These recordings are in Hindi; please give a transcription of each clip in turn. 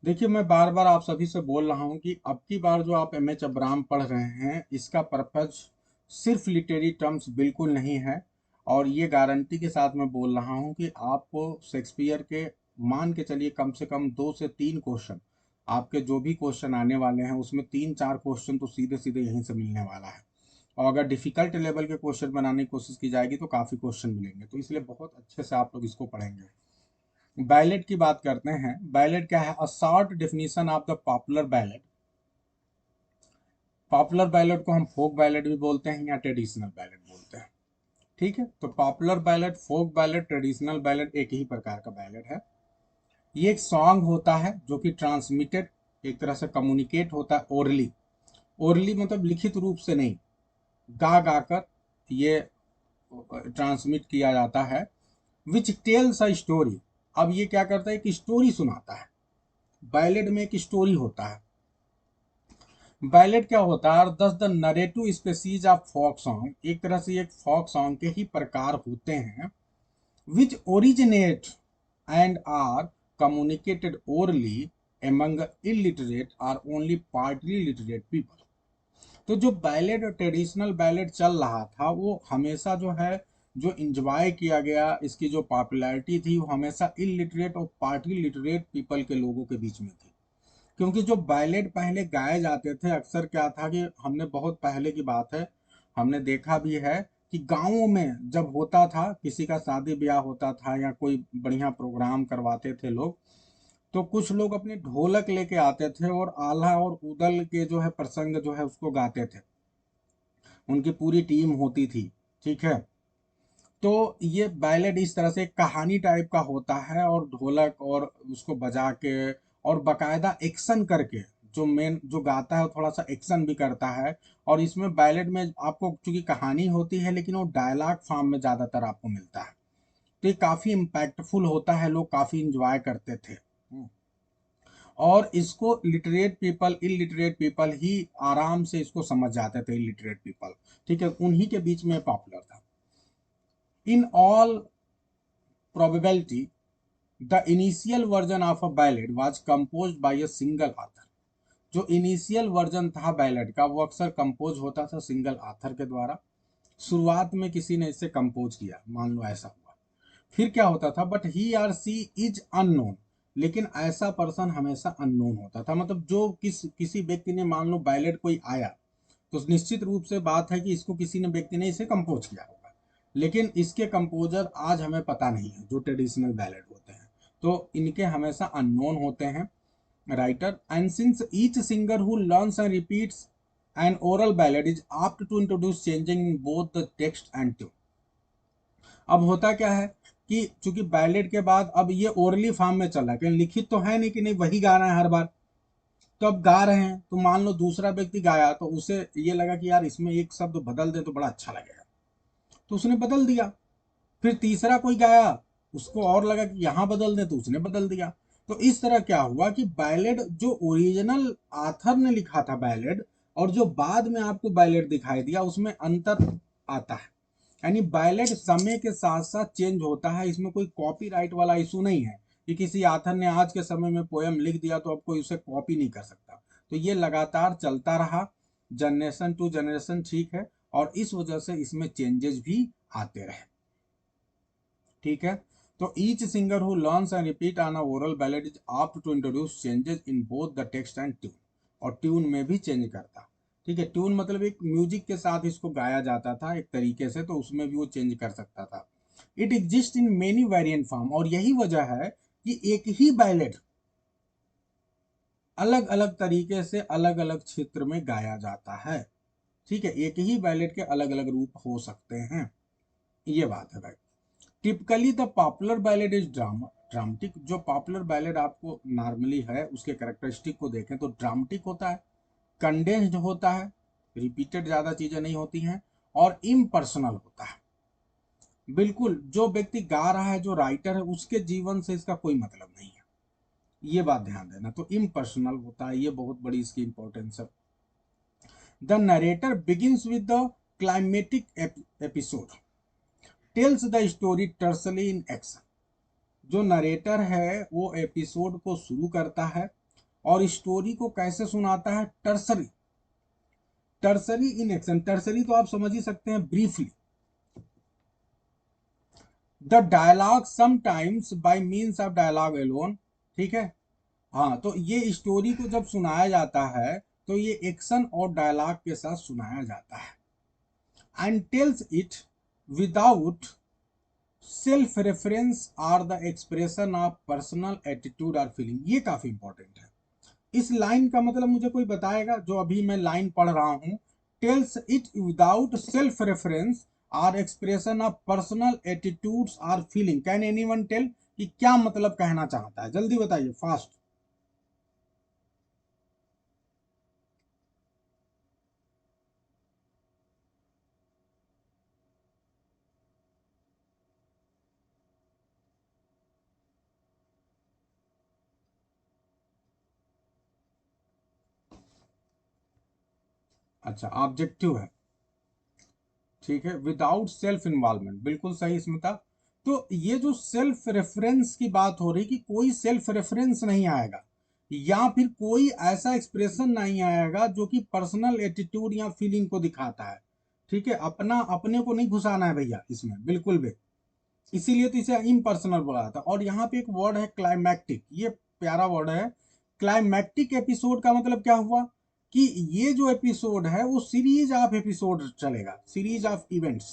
देखिए, मैं बार बार आप सभी से बोल रहा हूँ कि अब की बार जो आप एम एच अब्राहम पढ़ रहे हैं, इसका पर्पज सिर्फ लिटरेरी टर्म्स बिल्कुल नहीं है। और ये गारंटी के साथ मैं बोल रहा हूँ कि आपको शेक्सपियर के मान के चलिए कम से कम 2 से 3 क्वेश्चन, आपके जो भी क्वेश्चन आने वाले हैं उसमें 3-4 क्वेश्चन तो सीधे सीधे यहीं से मिलने वाला है। और अगर डिफिकल्ट लेवल के क्वेश्चन बनाने की कोशिश की जाएगी तो काफ़ी क्वेश्चन मिलेंगे, तो इसलिए बहुत अच्छे से आप लोग इसको पढ़ेंगे। बैलेट की बात करते हैं। बैलेट क्या है? A short definition of the popular ballot. Popular ballot को हम फोक बैलेट भी बोलते हैं या ट्रेडिशनल बैलेट बोलते हैं। ठीक है, तो पॉपुलर बैलेट, फोक बैलेट, ट्रेडिशनल बैलेट एक ही प्रकार का बैलेट है। ये एक सॉन्ग होता है जो कि ट्रांसमिटेड, एक तरह से कम्युनिकेट होता है ओरली। ओरली मतलब लिखित रूप से नहीं, गा गा कर ये ट्रांसमिट किया जाता है। Which tells a story. अब ये क्या करता है? एक स्टोरी सुनाता है। बैलेट में एक स्टोरी होता है। बैलेट क्या होता है? Thus the narrative species of folk song, एक तरह से एक फोक सॉन्ग के ही प्रकार होते हैं। Which originate and are communicated orally among illiterate or only partly literate people. तो जो बैलेट और ट्रेडिशनल बैलेट चल रहा था वो हमेशा जो है, जो इंजॉय किया गया, इसकी जो पॉपुलैरिटी थी वो हमेशा इलिटरेट और पार्टली लिटरेट पीपल के लोगों के बीच में थी। क्योंकि जो बैलेट पहले गाए जाते थे, अक्सर क्या था कि हमने बहुत पहले की बात है, हमने देखा भी है कि गाँवों में जब होता था, किसी का शादी ब्याह होता था या कोई बढ़िया प्रोग्राम करवाते थे लोग, तो कुछ लोग अपने ढोलक लेके आते थे और आल्हा और उदल के जो है प्रसंग जो है उसको गाते थे। उनकी पूरी टीम होती थी। ठीक है, तो ये बैलेड इस तरह से कहानी टाइप का होता है, और ढोलक और उसको बजा के और बकायदा एक्शन करके, जो मेन जो गाता है वो थोड़ा सा एक्शन भी करता है। और इसमें बैलेड में आपको चूंकि कहानी होती है लेकिन वो डायलॉग फॉर्म में ज्यादातर आपको मिलता है। तो ये काफी इम्पैक्टफुल होता है, लोग काफी इंजॉय करते थे। और इसको लिटरेट पीपल, इलिटरेट पीपल ही आराम से इसको समझ जाते थे, इलिटरेट पीपल। ठीक है, उन्हीं के बीच में पॉपुलर था। In all probability, the initial version of a ballad was composed by a single author। जो इनिशियल वर्जन था बैलेड का वो अक्सर कंपोज होता था सिंगल ऑथर के द्वारा। शुरुआत में किसी ने इसे कंपोज किया, मान लो ऐसा हुआ। फिर क्या होता था? But he are see is unknown. लेकिन ऐसा पर्सन हमेशा अननोन होता था, मतलब जो किसी व्यक्ति ने, मान लो बैलेड कोई आया, तो निश्चित रूप से बात है कि इसको किसी ने व्यक्ति ने इसे कंपोज किया होगा, लेकिन इसके कंपोजर आज हमें पता नहीं है, जो ट्रेडिशनल बैलेड होते हैं। तो इनके हमेशा अननोन होते हैं writer. And since each singer who learns and repeats an oral ballad is apt to introduce changing in both the text and tune. अब होता क्या है कि चूंकि बैलेड के बाद अब ये ओरली फॉर्म में चल रहा है, कहीं लिखित तो है नहीं कि नहीं वही गा रहे हैं हर बार। तो अब गा रहे हैं तो मान लो दूसरा व्यक्ति गाया तो उसे ये लगा कि यार इसमें एक शब्द बदल दे तो बड़ा अच्छा लगेगा, तो उसने बदल दिया। फिर तीसरा कोई गाया, उसको और लगा कि यहाँ बदल दे, तो उसने बदल दिया। तो इस तरह क्या हुआ कि बैलेड जो ओरिजिनल आथर ने लिखा था बैलेड, और जो बाद में आपको बैलेड दिखाई दिया, उसमें अंतर आता है। यानी बैलेड समय के साथ साथ चेंज होता है, इसमें कोई कॉपीराइट वाला इशू नहीं है कि किसी आथर ने आज के समय में पोयम लिख दिया तो अब कोई उसे कॉपी नहीं कर सकता। तो ये लगातार चलता रहा, जनरेशन टू जनरेशन। ठीक है, और इस वजह से इसमें चेंजेस भी आते रहे। ठीक है, तो each singer who learns and repeat on a oral ballad is apt to introduce changes in both the text and tune. और ट्यून में भी चेंज करता। ठीक है, ट्यून मतलब एक म्यूजिक के साथ इसको गाया जाता था एक तरीके से, तो उसमें भी वो चेंज कर सकता था। It exist in many variant form, और यही वजह है कि एक ही बैलेड अलग अलग तरीके से अलग अलग क्षेत्र में गाया जाता है। ठीक है, एक ही बैलेड के अलग अलग रूप हो सकते हैं, ये बात है भाई। Typically the popular ballad is dramatic. जो पॉपुलर बैलेड आपको नॉर्मली है उसके कैरेक्टरिस्टिक को देखें तो ड्रामेटिक होता है, कंडेंस्ड होता है, रिपीटेड ज्यादा चीजें नहीं होती हैं, और इम्पर्सनल होता है। बिल्कुल, जो व्यक्ति गा रहा है, जो राइटर है, उसके जीवन से इसका कोई मतलब नहीं है, ये बात ध्यान देना। तो इम्पर्सनल होता है, ये बहुत बड़ी इसकी इंपॉर्टेंस है। The narrator begins with the climatic episode tells the story tersely in action. जो नरेटर है वो एपिसोड को शुरू करता है और स्टोरी को कैसे सुनाता है, tersely, tersely in action. Tersely तो आप समझ ही सकते हैं briefly, the dialogue sometimes by means of dialogue alone, ठीक है। हाँ, तो ये स्टोरी को जब सुनाया जाता है तो ये एक्शन और डायलॉग के साथ सुनाया जाता है, and tells it without self reference or the expression of personal attitude और फीलिंग। ये काफी इंपॉर्टेंट है। इस लाइन का मतलब मुझे कोई बताएगा, जो अभी मैं लाइन पढ़ रहा हूं, tells it without self reference or expression of personal attitudes or feeling. Can anyone tell कि क्या मतलब कहना चाहता है, जल्दी बताइए फास्ट। अच्छा, ऑब्जेक्टिव है, ठीक है, विदाउट सेल्फ इन्वॉल्वमेंट, बिल्कुल सही स्मिता। तो ये जो सेल्फ रेफरेंस की बात हो रही कि कोई सेल्फ रेफरेंस नहीं आएगा, या फिर कोई ऐसा एक्सप्रेशन नहीं आएगा जो कि पर्सनल एटीट्यूड या फीलिंग को दिखाता है, ठीक है। अपना अपने को नहीं घुसाना है भैया इसमें, बिल्कुल भी। इसीलिए तो इसे इम्पर्सनल बोला जाता है। और यहाँ पे एक वर्ड है क्लाइमैक्टिक, ये प्यारा वर्ड है। क्लाइमैक्टिक एपिसोड का मतलब क्या हुआ कि ये जो एपिसोड है वो सीरीज ऑफ एपिसोड चलेगा, सीरीज ऑफ इवेंट्स।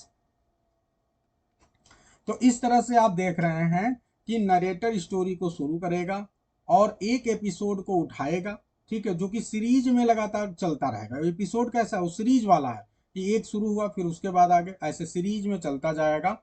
तो इस तरह से आप देख रहे हैं कि नरेटर स्टोरी को शुरू करेगा और एक एपिसोड को उठाएगा, ठीक है, जो कि सीरीज में लगातार चलता रहेगा। एपिसोड कैसा है, वो सीरीज वाला है कि एक शुरू हुआ फिर उसके बाद आगे ऐसे सीरीज में चलता जाएगा।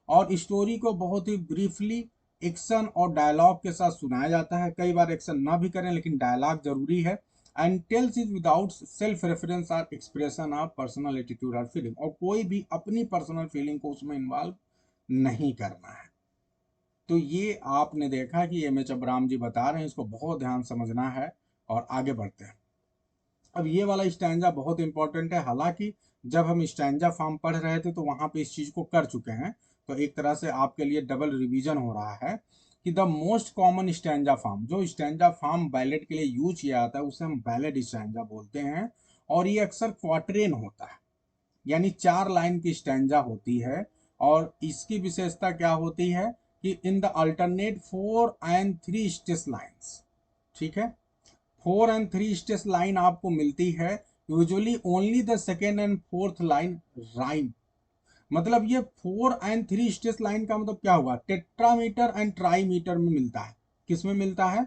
और स्टोरी को बहुत ही ब्रीफली एक्शन और डायलॉग के साथ सुनाया जाता है। कई बार एक्शन ना भी करें लेकिन डायलॉग जरूरी है। And tells is without self reference और एक्सप्रेशन ऑफ पर्सनल एटीट्यूड और फीलिंग, और कोई भी अपनी पर्सनल फीलिंग को उसमें इन्वॉल्व नहीं करना है। तो ये आपने देखा कि एम एच अब्राम जी बता रहे हैं, इसको बहुत ध्यान समझना है। और आगे बढ़ते हैं। अब ये वाला स्टैंजा बहुत इंपॉर्टेंट है। हालांकि जब हम स्टैंजा फॉर्म पढ़ रहे थे तो वहां पे इस चीज को कर चुके हैं, तो एक तरह से आपके लिए डबल रिवीजन हो रहा है कि the most common stanza form, जो स्टैंजा फॉर्म बैलेट के लिए यूज किया जाता है उसे हम बैलेट स्टैंजा बोलते हैं। और ये अक्सर क्वार्टरेन होता है, यानी 4 लाइन की स्टैंजा होती है। और इसकी विशेषता क्या होती है कि in the alternate 4 and 3 lines, ठीक है, 4 and 3 लाइन आपको मिलती है। Usually only the second and fourth line rhyme. मतलब ये 4 and 3 लाइन का मतलब क्या हुआ, टेट्रामीटर एंड ट्राईमीटर में मिलता है। किस में मिलता है,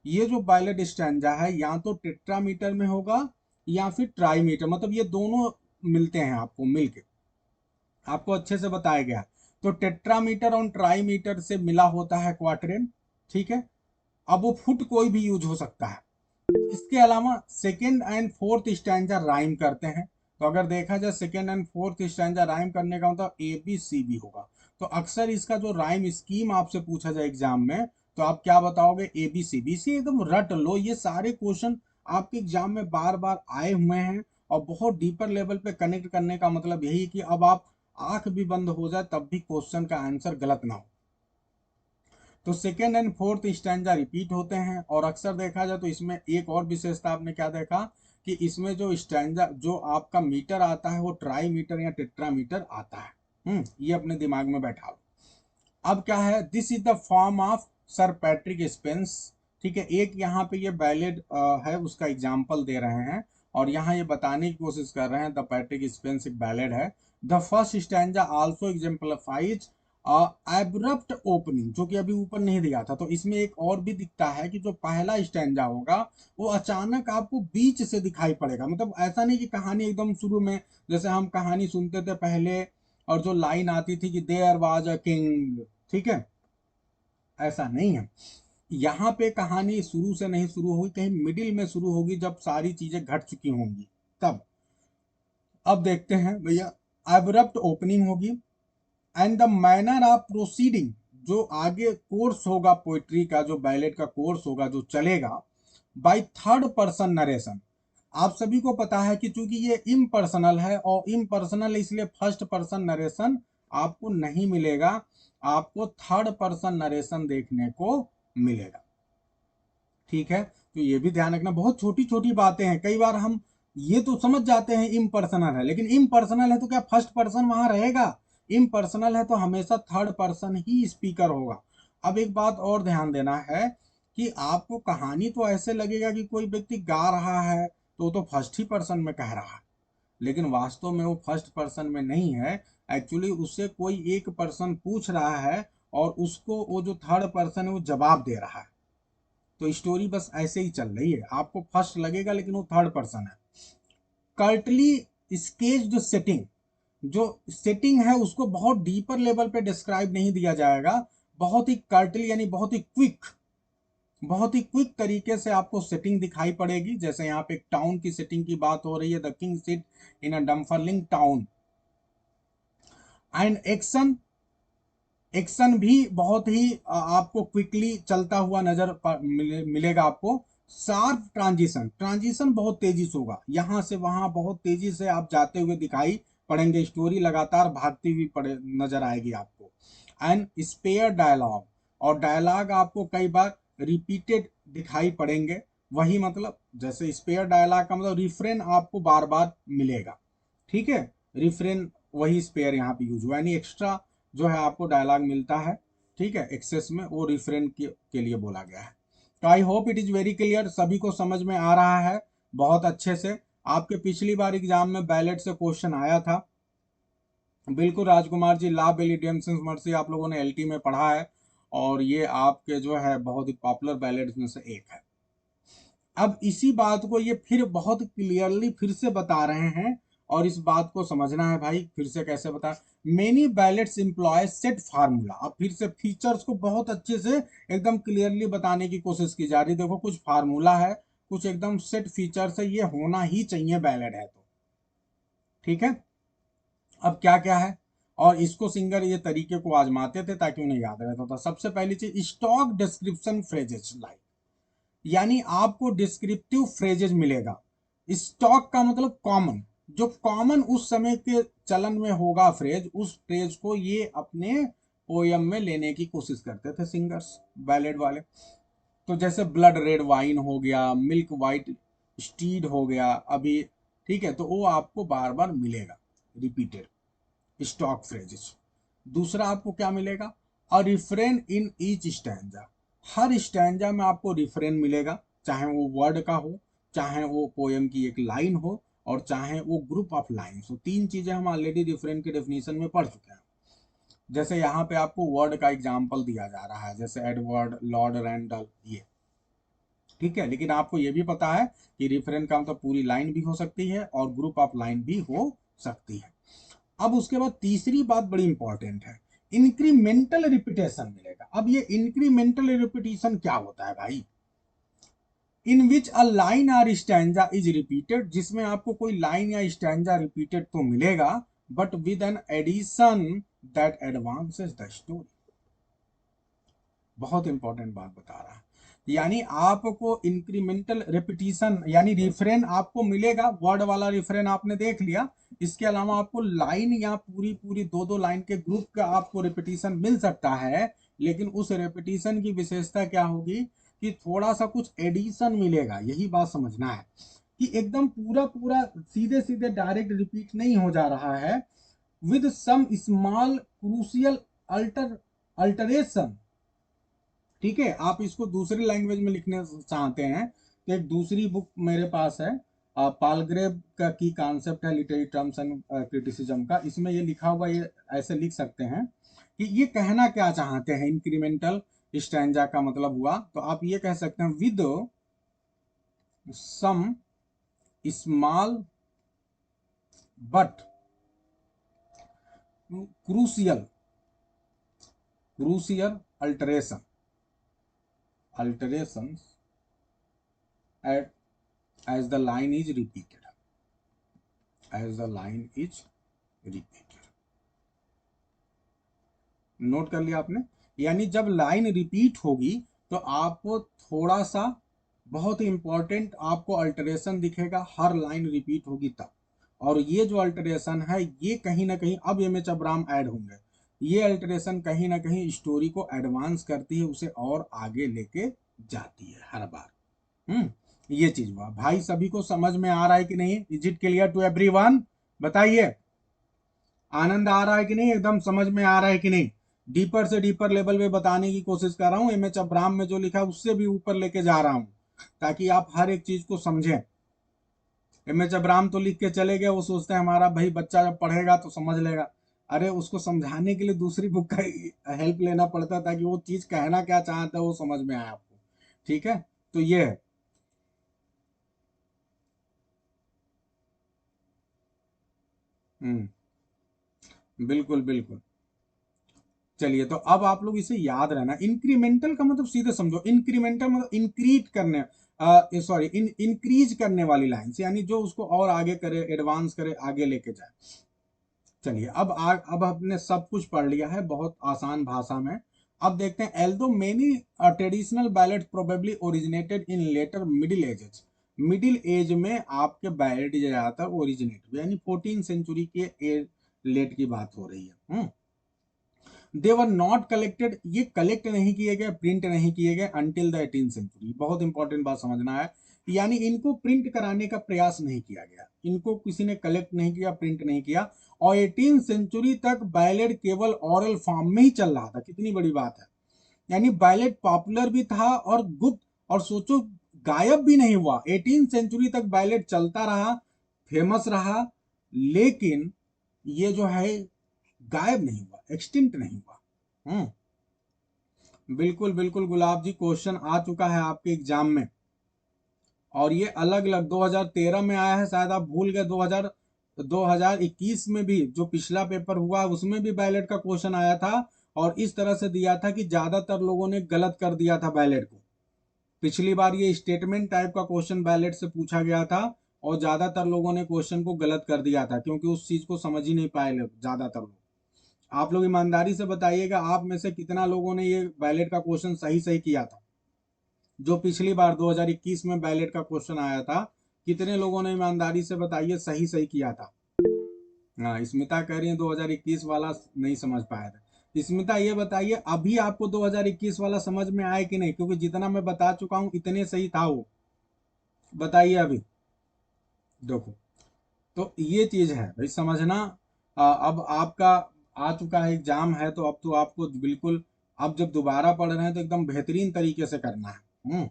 ये जो बायलेट स्टैंजा है या तो टेट्रामीटर में होगा या फिर ट्राईमीटर, मतलब ये दोनों मिलते हैं आपको मिलके, आपको अच्छे से बताया गया। तो टेट्रामीटर और ट्राईमीटर से मिला होता है क्वार्टरेन, ठीक है। अब वो फुट कोई भी यूज हो सकता है। इसके अलावा second and fourth stanza rhyme करते हैं। तो अगर देखा जाए second and fourth stanza rhyme करने का मतलब ए बी सी बी होगा। तो अक्सर इसका जो राइम स्कीम आपसे पूछा जाए एग्जाम में, तो आप क्या बताओगे, ए बी सी बी। सी एकदम रट लो, ये सारे क्वेश्चन आपके एग्जाम में बार बार आए हुए हैं। और बहुत डीपर लेवल पे कनेक्ट करने का मतलब यही कि अब आप आंख भी बंद हो जाए तब भी क्वेश्चन का आंसर गलत ना हो। तो second and fourth stanza repeat होते हैं। और अक्सर देखा जाए तो इसमें एक और विशेषता आपने क्या देखा कि इसमें जो स्टैंजा जो आपका मीटर आता है वो ट्राई मीटर या टेट्रा मीटर आता है। ये अपने दिमाग में बैठा लो। अब क्या है, this is the form of sir Patrick Spence, ठीक है। एक यहाँ पे ये बैलेड है, उसका एग्जाम्पल दे रहे हैं। और यहाँ ये बताने की कोशिश कर रहे हैं द पैट्रिक स्पेंस एक बैलेड है। The first stanza also exemplifies abrupt opening, जो कि अभी ऊपर नहीं दिया था। तो इसमें एक और भी दिखता है कि जो पहला स्टैंजा होगा वो अचानक आपको बीच से दिखाई पड़ेगा। मतलब ऐसा नहीं कि कहानी एकदम शुरू में, जैसे हम कहानी सुनते थे पहले और जो लाइन आती थी कि देयर वाज अ किंग, ठीक है, ऐसा नहीं है। यहाँ पे कहानी शुरू से नहीं शुरू होगी, कहीं मिडिल में शुरू होगी जब सारी चीजें घट चुकी होंगी तब। अब देखते हैं भैया, एब्रप्ट ओपनिंग होगी and the manner of proceeding, जो आगे कोर्स होगा पोइट्री का, जो बैलेट का कोर्स होगा जो चलेगा, बाय थर्ड पर्सन नरेशन। आप सभी को पता है कि चूंकि ये इम्पर्सनल है और इम्पर्सनल इसलिए फर्स्ट पर्सन नरेशन आपको नहीं मिलेगा, आपको थर्ड पर्सन नरेशन देखने को मिलेगा, ठीक है। तो ये भी ध्यान रखना, बहुत छोटी छोटी बातें हैं। कई बार हम ये तो समझ जाते हैं इम्पर्सनल है, लेकिन इम्पर्सनल है तो क्या फर्स्ट पर्सन वहां रहेगा? इम्पर्सनल है तो हमेशा थर्ड पर्सन ही स्पीकर होगा। अब एक बात और ध्यान देना है कि आपको कहानी तो ऐसे लगेगा कि कोई व्यक्ति गा रहा है तो वो तो फर्स्ट ही पर्सन में कह रहा है, लेकिन वास्तव में वो फर्स्ट पर्सन में नहीं है। एक्चुअली उससे कोई एक पर्सन पूछ रहा है और उसको वो जो थर्ड पर्सन है वो जवाब दे रहा है। तो स्टोरी बस ऐसे ही चल रही है, आपको फर्स्ट लगेगा लेकिन वो थर्ड पर्सन है। कर्टली स्केच्ड सेटिंग, जो सेटिंग है उसको बहुत डीपर लेवल पे डिस्क्राइब नहीं दिया जाएगा। बहुत ही कर्टली यानी बहुत ही क्विक तरीके से आपको सेटिंग दिखाई पड़ेगी। जैसे यहाँ पे एक टाउन की सेटिंग की बात हो रही है, the king sit in a Dunfermline town. And action भी बहुत ही आपको क्विकली चलता हुआ नजर मिलेगा आपको। शार्प ट्रांजिशन बहुत तेजी से होगा, यहां से वहां बहुत तेजी से आप जाते हुए दिखाई पड़ेंगे, स्टोरी लगातार भागती हुई पड़े नजर आएगी आपको। एंड स्पेयर डायलॉग, और डायलॉग आपको कई बार रिपीटेड दिखाई पड़ेंगे। वही मतलब जैसे स्पेयर डायलॉग का मतलब रिफ्रेन आपको बार बार मिलेगा, ठीक है। रिफ्रेन वही स्पेयर यहाँ पे यूज हुआ, यानी एक्स्ट्रा जो है आपको डायलॉग मिलता है, ठीक है, एक्सेस में, वो रिफ्रेन के लिए बोला गया है। तो I hope it is very clear, सभी को समझ में आ रहा है बहुत अच्छे से। आपके पिछली बार एग्जाम में बैलेट से क्वेश्चन आया था, बिल्कुल राजकुमार जी, ला बेलिडियमसन मर्सी आप लोगों ने एलटी में पढ़ा है, और ये आपके जो है बहुत ही पॉपुलर बैलेट्स में से एक है। अब इसी बात को ये फिर बहुत क्लियरली फिर से बता रहे हैं, और इस बात को समझना है भाई, फिर से कैसे बता। Many ballads employ set formula, अब फिर से फीचर्स को बहुत अच्छे से एकदम क्लियरली बताने की कोशिश की जा रही है। देखो कुछ फार्मूला है, कुछ एकदम सेट फीचर्स है, ये होना ही चाहिए बैलेट है तो, ठीक है। अब क्या क्या है, और इसको सिंगर ये तरीके को आजमाते थे ताकि उन्हें याद रहता था। सबसे पहली चीज, स्टॉक डिस्क्रिप्शन फ्रेजेस लाइक, यानी आपको डिस्क्रिप्टिव फ्रेजेज मिलेगा। स्टॉक का मतलब कॉमन, जो कॉमन उस समय के चलन में होगा फ्रेज, उस फ्रेज को ये अपने पोयम में लेने की कोशिश करते थे सिंगर्स, बैलेड वाले। तो जैसे ब्लड रेड वाइन हो गया, मिल्क वाइट स्टीड हो गया अभी, ठीक है, तो वो आपको बार बार मिलेगा रिपीटेड स्टॉक फ्रेजेस। दूसरा आपको क्या मिलेगा, a refrain in each stanza, हर स्टैंजा में आपको रिफ्रेन मिलेगा, चाहे वो वर्ड का हो, चाहे वो पोएम की एक लाइन हो, और चाहे वो ग्रुप ऑफ लाइन्स हो। तीन चीजें हम ऑलरेडी रिफ्रेन के डेफिनेशन में पढ़ चुके हैं। जैसे यहाँ पे आपको वर्ड का एग्जाम्पल दिया जा रहा है, जैसे एडवर्ड, लॉर्ड रैंडल, ये, ठीक है। लेकिन आपको ये भी पता है कि रिफ्रेन का मतलब पूरी लाइन भी हो सकती है और ग्रुप ऑफ लाइन भी हो सकती है। अब उसके बाद तीसरी बात बड़ी इंपॉर्टेंट है, इंक्रीमेंटल रिपीटेशन मिलेगा। अब ये इंक्रीमेंटल रिपीटेशन क्या होता है भाई? इन विच अ लाइन और स्टैंजा इज रिपीटेड, जिसमें आपको कोई लाइन या स्टैंजा रिपीटेड तो मिलेगा, but with an addition that advances the story. बहुत इंपॉर्टेंट बात बता रहा है, यानी आपको इंक्रीमेंटल रिपीटिशन यानी रिफ्रेन आपको मिलेगा, वर्ड वाला रिफ्रेन आपने देख लिया। इसके अलावा आपको लाइन या पूरी पूरी दो दो लाइन के ग्रुप का आपको रिपीटिशन मिल सकता है, लेकिन उस रिपीटिशन की विशेषता क्या होगी कि थोड़ा सा कुछ एडिशन मिलेगा। यही बात समझना है कि एकदम पूरा पूरा सीधे सीधे डायरेक्ट रिपीट नहीं हो जा रहा है, with some small crucial alteration, ठीक है। आप इसको दूसरी लैंग्वेज में लिखने चाहते हैं तो एक दूसरी बुक मेरे पास है, पालग्रेव का की कॉन्सेप्ट है लिटरेरी टर्म्स एंड क्रिटिसिज्म का, इसमें ये लिखा हुआ, ये ऐसे लिख सकते हैं कि ये कहना क्या चाहते हैं। इंक्रीमेंटल स्टैंजा का मतलब हुआ, तो आप ये कह सकते हैं with some small but crucial crucial alteration at as the line is repeated, as the line is repeated। Note कर लिया आपने, यानी जब लाइन रिपीट होगी तो आपको थोड़ा सा बहुत इंपॉर्टेंट आपको अल्टरेशन दिखेगा, हर लाइन रिपीट होगी तब। और ये जो अल्टरेशन है ये कहीं ना कहीं, अब एम एच अब्राम ऐड होंगे, ये अल्टरेशन कहीं ना कहीं स्टोरी को एडवांस करती है, उसे और आगे लेके जाती है हर बार। ये चीज हुआ भाई। सभी को समझ में आ रहा है कि नहीं? Is it clear to everyone? बताइए, आनंद आ रहा है कि नहीं? एकदम समझ में आ रहा है कि नहीं? डीपर से डीपर लेवल पे बताने की कोशिश कर रहा हूँ। एमएच अब्राहम में जो लिखा है उससे भी ऊपर लेके जा रहा हूँ, ताकि आप हर एक चीज को समझें। एमएच अब्राहम तो लिख के चले गए, वो सोचते हैं हमारा भाई बच्चा जब पढ़ेगा तो समझ लेगा। अरे उसको समझाने के लिए दूसरी बुक का हेल्प लेना पड़ता है, ताकि वो चीज कहना क्या चाहता है वो समझ में आए आपको। ठीक है, तो ये है। बिल्कुल बिल्कुल। चलिए, तो अब आप लोग इसे याद रहना, इंक्रीमेंटल का मतलब सीधे समझो, इंक्रीमेंटल मतलब इंक्रीज करने, सॉरी इंक्रीज करने वाली लाइन, यानी जो उसको और आगे करे, एडवांस करे, आगे लेके जाए। चलिए, अब हमने सब कुछ पढ़ लिया है बहुत आसान भाषा में। अब देखते हैं, although many traditional ballad probably originated in later middle ages. Middle age में आपके बैलेट ज्यादातर ओरिजिनेट हुए, यानी 14th सेंचुरी के लेट की बात हो रही है। दे वर नॉट कलेक्टेड, ये कलेक्ट नहीं किए गए, प्रिंट नहीं किए गए अंटिल द 18th सेंचुरी। बहुत इंपॉर्टेंट बात समझना है, यानी इनको प्रिंट कराने का प्रयास नहीं किया गया, इनको किसी ने कलेक्ट नहीं किया, प्रिंट नहीं किया। और 18th सेंचुरी तक बैलेट केवल ऑरल फॉर्म में ही चल रहा था। कितनी बड़ी बात है, यानी बैलेट पॉपुलर भी था और गुप्त, और सोचो गायब भी नहीं हुआ। 18th सेंचुरी तक बैलेट चलता रहा, फेमस रहा, लेकिन ये जो है गायब नहीं हुआ, एक्सटिंक्ट नहीं हुआ। बिल्कुल बिल्कुल गुलाब जी, क्वेश्चन आ चुका है आपके एग्जाम में, और ये अलग अलग 2013 में आया है, शायद आप भूल गए। 2021 में भी जो पिछला पेपर हुआ उसमें भी बैलेट का क्वेश्चन आया था, और इस तरह से दिया था कि ज्यादातर लोगों ने गलत कर दिया था बैलेट को। पिछली बार ये स्टेटमेंट टाइप का क्वेश्चन बैलेट से पूछा गया था, और ज्यादातर लोगों ने क्वेश्चन को गलत कर दिया था, क्योंकि उस चीज को समझ ही नहीं पाए लोग, ज्यादातर लोग। आप लोग ईमानदारी से बताइएगा, आप में से कितना लोगों ने ये बैलेट का क्वेश्चन सही सही किया था? जो पिछली बार 2021 में बैलेट का क्वेश्चन आया था, कितने लोगों ने ईमानदारी से बताइए सही सही किया था? हाँ, स्मिता कह रही है 2021 वाला नहीं समझ पाया था। स्मिता ये बताइए, अभी आपको 2021 वाला समझ में आया कि नहीं? क्योंकि जितना मैं बता चुका हूँ इतने सही था वो। बताइए अभी। देखो, तो ये चीज है भाई समझना। अब आपका आ चुका है एग्जाम है, तो अब तो आपको बिल्कुल, अब जब दोबारा पढ़ रहे हैं तो एकदम बेहतरीन तरीके से करना है।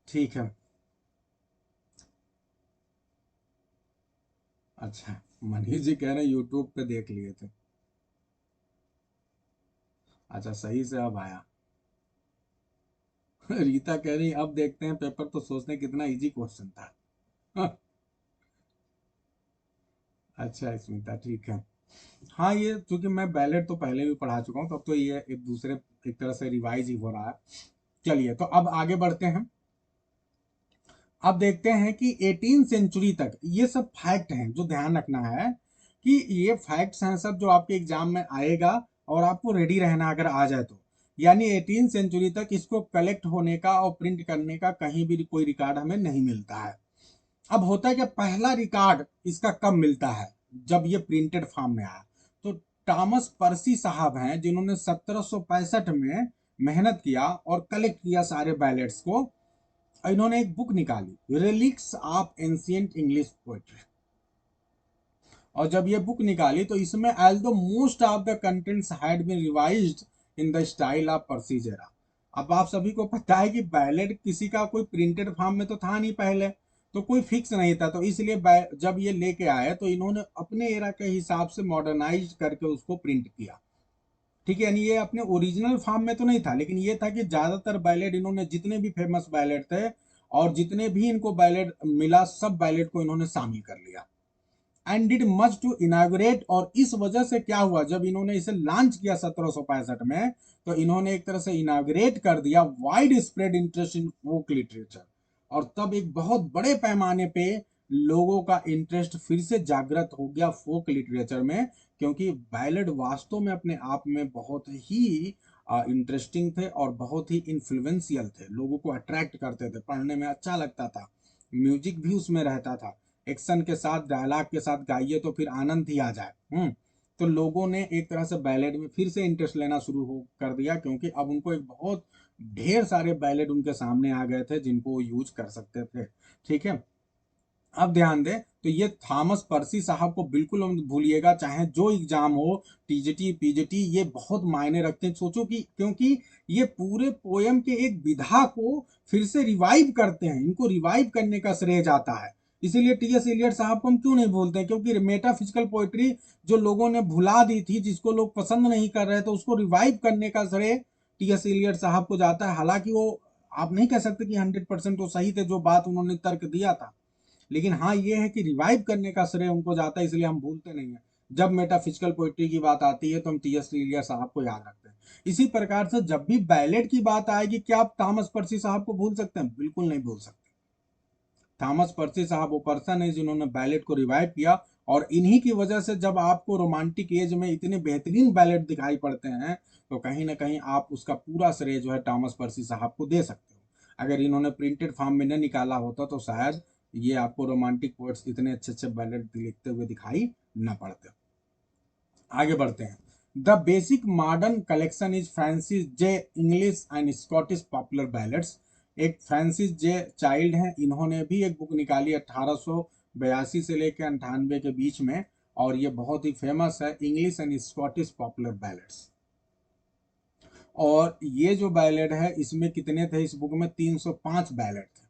ठीक है। अच्छा, मनीष जी कह रहे हैं यूट्यूब पे देख लिए थे। अच्छा, सही से अब आया। रीता कह रही अब देखते हैं पेपर, तो सोचते हैं कितना इजी क्वेश्चन था। अच्छा स्मिता, ठीक है। हाँ, ये चूंकि मैं बैलेट तो पहले भी पढ़ा चुका हूँ, तब तो ये एक दूसरे, एक तरह से रिवाइज ही हो रहा है। चलिए, तो अब आगे बढ़ते हैं। अब देखते हैं कि 18th सेंचुरी तक ये सब फैक्ट हैं जो ध्यान रखना है, कि ये फैक्ट्स हैं सब जो आपके एग्जाम में आएगा, और आपको रेडी रहना अगर आ जाए तो। यानी 18th सेंचुरी तक इसको कलेक्ट होने का और प्रिंट करने का कहीं भी कोई रिकॉर्ड हमें नहीं मिलता है। अब होता है कि पहला रिकॉर्ड इसका कब मिलता है? जब ये प्रिंटेड फॉर्म में आया। तो टॉमस पर्सी साहब हैं जिन्होंने 1765 में मेहनत किया और कलेक्ट किया सारे बैलेट्स को। इन्होंने एक बुक निकाली, relics of ancient English poetry. और जब ये बुक निकाली तो इसमें although most of the contents had been revised in the style of Percy जेरा। अब आप सभी को पता है कि बैलेट किसी का कोई प्रिंटेड फॉर्म में तो था नहीं पहले, तो कोई फिक्स नहीं था, तो इसलिए जब ये लेके आए तो इन्होंने अपने एरा के हिसाब से मॉडर्नाइज करके उसको प्रिंट किया। ठीक है, यानी ये अपने ओरिजिनल फॉर्म में तो नहीं था, लेकिन ये था कि ज्यादातर बैलेट इन्होंने, जितने भी फेमस बैलेट थे और जितने भी इनको बैलेट मिला, सब बैलेट को इन्होंने शामिल कर लिया। And did much to inaugurate, और इस वजह से क्या हुआ, जब इन्होंने इसे लॉन्च किया 1765 में, तो इन्होंने एक तरह से इनाग्रेट कर दिया widespread interest in folk literature. और तब एक बहुत बड़े पैमाने पे लोगों का इंटरेस्ट फिर से जागृत हो गया फोक लिटरेचर में, क्योंकि बैलेड वास्तव में अपने आप में बहुत ही इंटरेस्टिंग थे और बहुत ही इन्फ्लुएंशियल थे, लोगों को अट्रैक्ट करते थे, पढ़ने में अच्छा लगता था, म्यूजिक भी उसमें रहता था, एक्शन के साथ, डायलॉग के साथ गाइए तो फिर आनंद ही आ जाए। तो लोगों ने एक तरह से बैलेड में फिर से इंटरेस्ट लेना शुरू हो कर दिया, क्योंकि अब उनको एक बहुत ढेर सारे बैलेट उनके सामने आ गए थे जिनको वो यूज कर सकते थे। ठीक है, अब ध्यान दें तो ये थॉमस पर्सी साहब को बिल्कुल मत भूलिएगा, चाहे जो एग्जाम हो, टीजीटी पीजीटी, ये बहुत मायने रखते हैं। सोचो कि क्योंकि ये पूरे पोयम के एक विधा को फिर से रिवाइव करते हैं, इनको रिवाइव करने का श्रेय जाता है। इसीलिए टीएस इलियट साहब को हम क्यों नहीं बोलते हैं, क्योंकि मेटाफिजिकल पोइट्री जो लोगों ने भुला दी थी, जिसको लोग पसंद नहीं कर रहे थे, उसको रिवाइव करने का श्रेय टीएस इलियट साहब को जाता है। हालांकि वो, आप नहीं कह सकते कि 100% वो सही थे जो बात उन्होंने तर्क दिया था, लेकिन हाँ ये है कि रिवाइव करने का श्रेय उनको जाता है, इसलिए हम भूलते नहीं है। जब मेटाफिजिकल पोइट्री की बात आती है तो हम टी एस इलियट साहब को याद रखते हैं। इसी प्रकार से जब भी बैलेट की बात आएगी, क्या आप थॉमस पर्सी साहब को भूल सकते हैं? बिल्कुल नहीं भूल सकते। थॉमस पर्सी साहब वो पर्सन है जिन्होंने बैलेट को रिवाइव किया, और इन्हीं की वजह से जब आपको रोमांटिक एज में इतने बेहतरीन बैलेट दिखाई पड़ते हैं, तो कहीं ना कहीं आप उसका पूरा श्रेय जो है थॉमस पर्सी साहब को दे सकते हो। अगर इन्होंने प्रिंटेड फॉर्म में न निकाला होता तो शायद ये आपको रोमांटिक पोएट्स इतने अच्छे अच्छे बैलेट लिखते हुए दिखाई न पड़ते। आगे बढ़ते हैं। The basic modern collection is Francis J English and Scottish popular ballets. एक फ्रांसिस जे चाइल्ड हैं, इन्होंने भी एक बुक निकाली 1882 से लेकर 98 के बीच में, और ये बहुत ही फेमस है, English and Scottish popular ballets. और ये जो बैलेट है इसमें कितने थे, इस बुक में 305 बैलेट थे।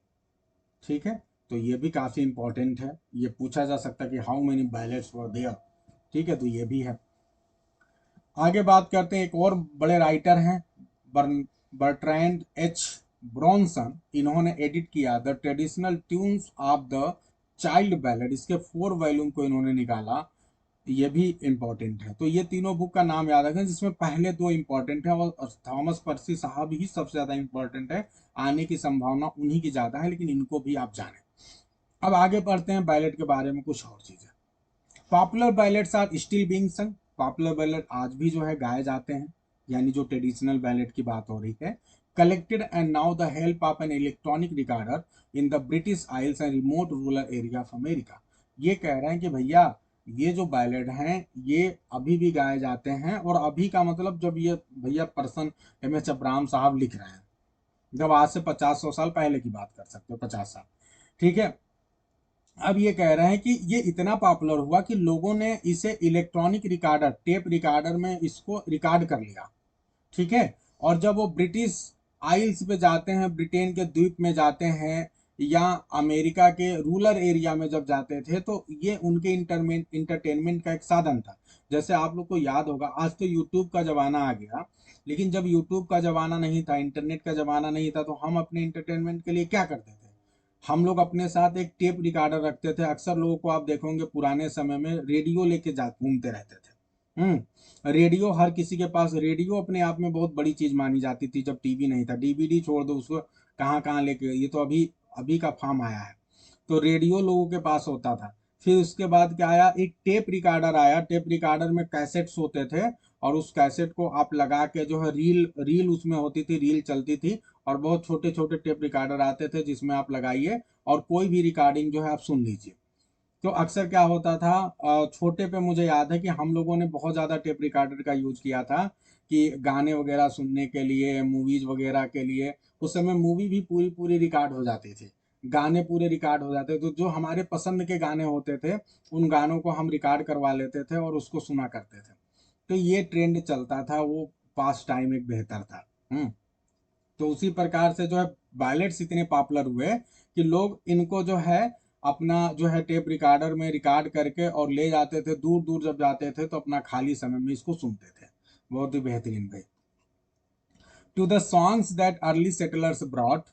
ठीक है, तो ये भी काफी इंपॉर्टेंट है, ये पूछा जा सकता है कि how many ballads were there. ठीक है, तो ये भी है। आगे बात करते हैं, एक और बड़े राइटर हैं, बर्ट्रैंड एच ब्रॉनसन। इन्होंने एडिट किया the traditional tunes of the child ballad, इसके 4 वॉल्यूम को इन्होंने निकाला, ये भी इंपॉर्टेंट है। तो ये तीनों बुक का नाम याद रखें, जिसमें पहले 2 इंपॉर्टेंट है और थॉमस पर्सी साहब ही सबसे ज्यादा इंपॉर्टेंट है, आने की संभावना उन्हीं की ज्यादा है, लेकिन इनको भी आप जानें। अब आगे पढ़ते हैं बैलेट के बारे में कुछ और चीजें। Popular ballads are still being sung. Popular ballad आज भी जो है गाए जाते हैं, यानी जो ट्रेडिशनल बैलेट की बात हो रही है। Collected and now the help of an electronic recorder in the British Isles and remote rural area of America. ये कह रहे हैं कि भैया ये जो बैलेट हैं ये अभी भी गाए जाते हैं, और अभी का मतलब जब ये भैया पर्सन एम एच अब्राहम साहब लिख रहे हैं, जब आज से 50-100 साल पहले की बात कर सकते हो, 50 साल। ठीक है, अब ये कह रहे हैं कि ये इतना पॉपुलर हुआ कि लोगों ने इसे इलेक्ट्रॉनिक रिकॉर्डर, टेप रिकॉर्डर में इसको रिकॉर्ड कर लिया। ठीक है, और जब वो ब्रिटिश आइल्स पे जाते हैं, ब्रिटेन के द्वीप में जाते हैं, या अमेरिका के रूरल एरिया में जब जाते थे, तो ये उनके इंटरटेनमेंट का एक साधन था। जैसे आप लोग को याद होगा, आज तो यूट्यूब का जमाना आ गया, लेकिन जब यूट्यूब का जमाना नहीं था, इंटरनेट का जमाना नहीं था, तो हम अपने इंटरटेनमेंट के लिए क्या करते थे? हम लोग अपने साथ एक टेप रिकॉर्डर रखते थे। अक्सर लोगों को आप देखोगे पुराने समय में रेडियो लेके जा घूमते रहते थे। रेडियो, हर किसी के पास रेडियो अपने आप में बहुत बड़ी चीज मानी जाती थी जब टीवी नहीं था। डीवीडी छोड़ दो, उसको कहाँ कहाँ लेके, ये तो अभी अभी का फॉर्म आया है। तो रेडियो लोगों के पास होता था। फिर उसके बाद क्या आया, एक टेप रिकॉर्डर आया। टेप रिकॉर्डर में कैसेट्स होते थे, और उस कैसेट को आप लगा के जो है रील रील उसमें होती थी, रील चलती थी, और बहुत छोटे छोटे टेप रिकॉर्डर आते थे जिसमें आप लगाइए और कोई भी रिकॉर्डिंग जो है आप सुन लीजिए। तो अक्सर क्या होता था, छोटे पे मुझे याद है कि हम लोगों ने बहुत ज़्यादा टेप रिकॉर्डर का यूज किया था कि गाने वगैरह सुनने के लिए, मूवीज वगैरह के लिए। उस समय मूवी भी पूरी पूरी रिकॉर्ड हो जाती थी, गाने पूरे रिकॉर्ड हो जाते थे। तो जो हमारे पसंद के गाने होते थे, उन गानों को हम रिकॉर्ड करवा लेते थे और उसको सुना करते थे। तो ये ट्रेंड चलता था, वो पास टाइम एक बेहतर था। तो उसी प्रकार से जो है बैलेट्स इतने पॉपुलर हुए कि लोग इनको जो है अपना जो है टेप रिकॉर्डर में रिकॉर्ड करके और ले जाते थे, दूर दूर जब जाते थे तो अपना खाली समय में इसको सुनते थे। बहुत ही बेहतरीन भाई। To the songs that early settlers brought.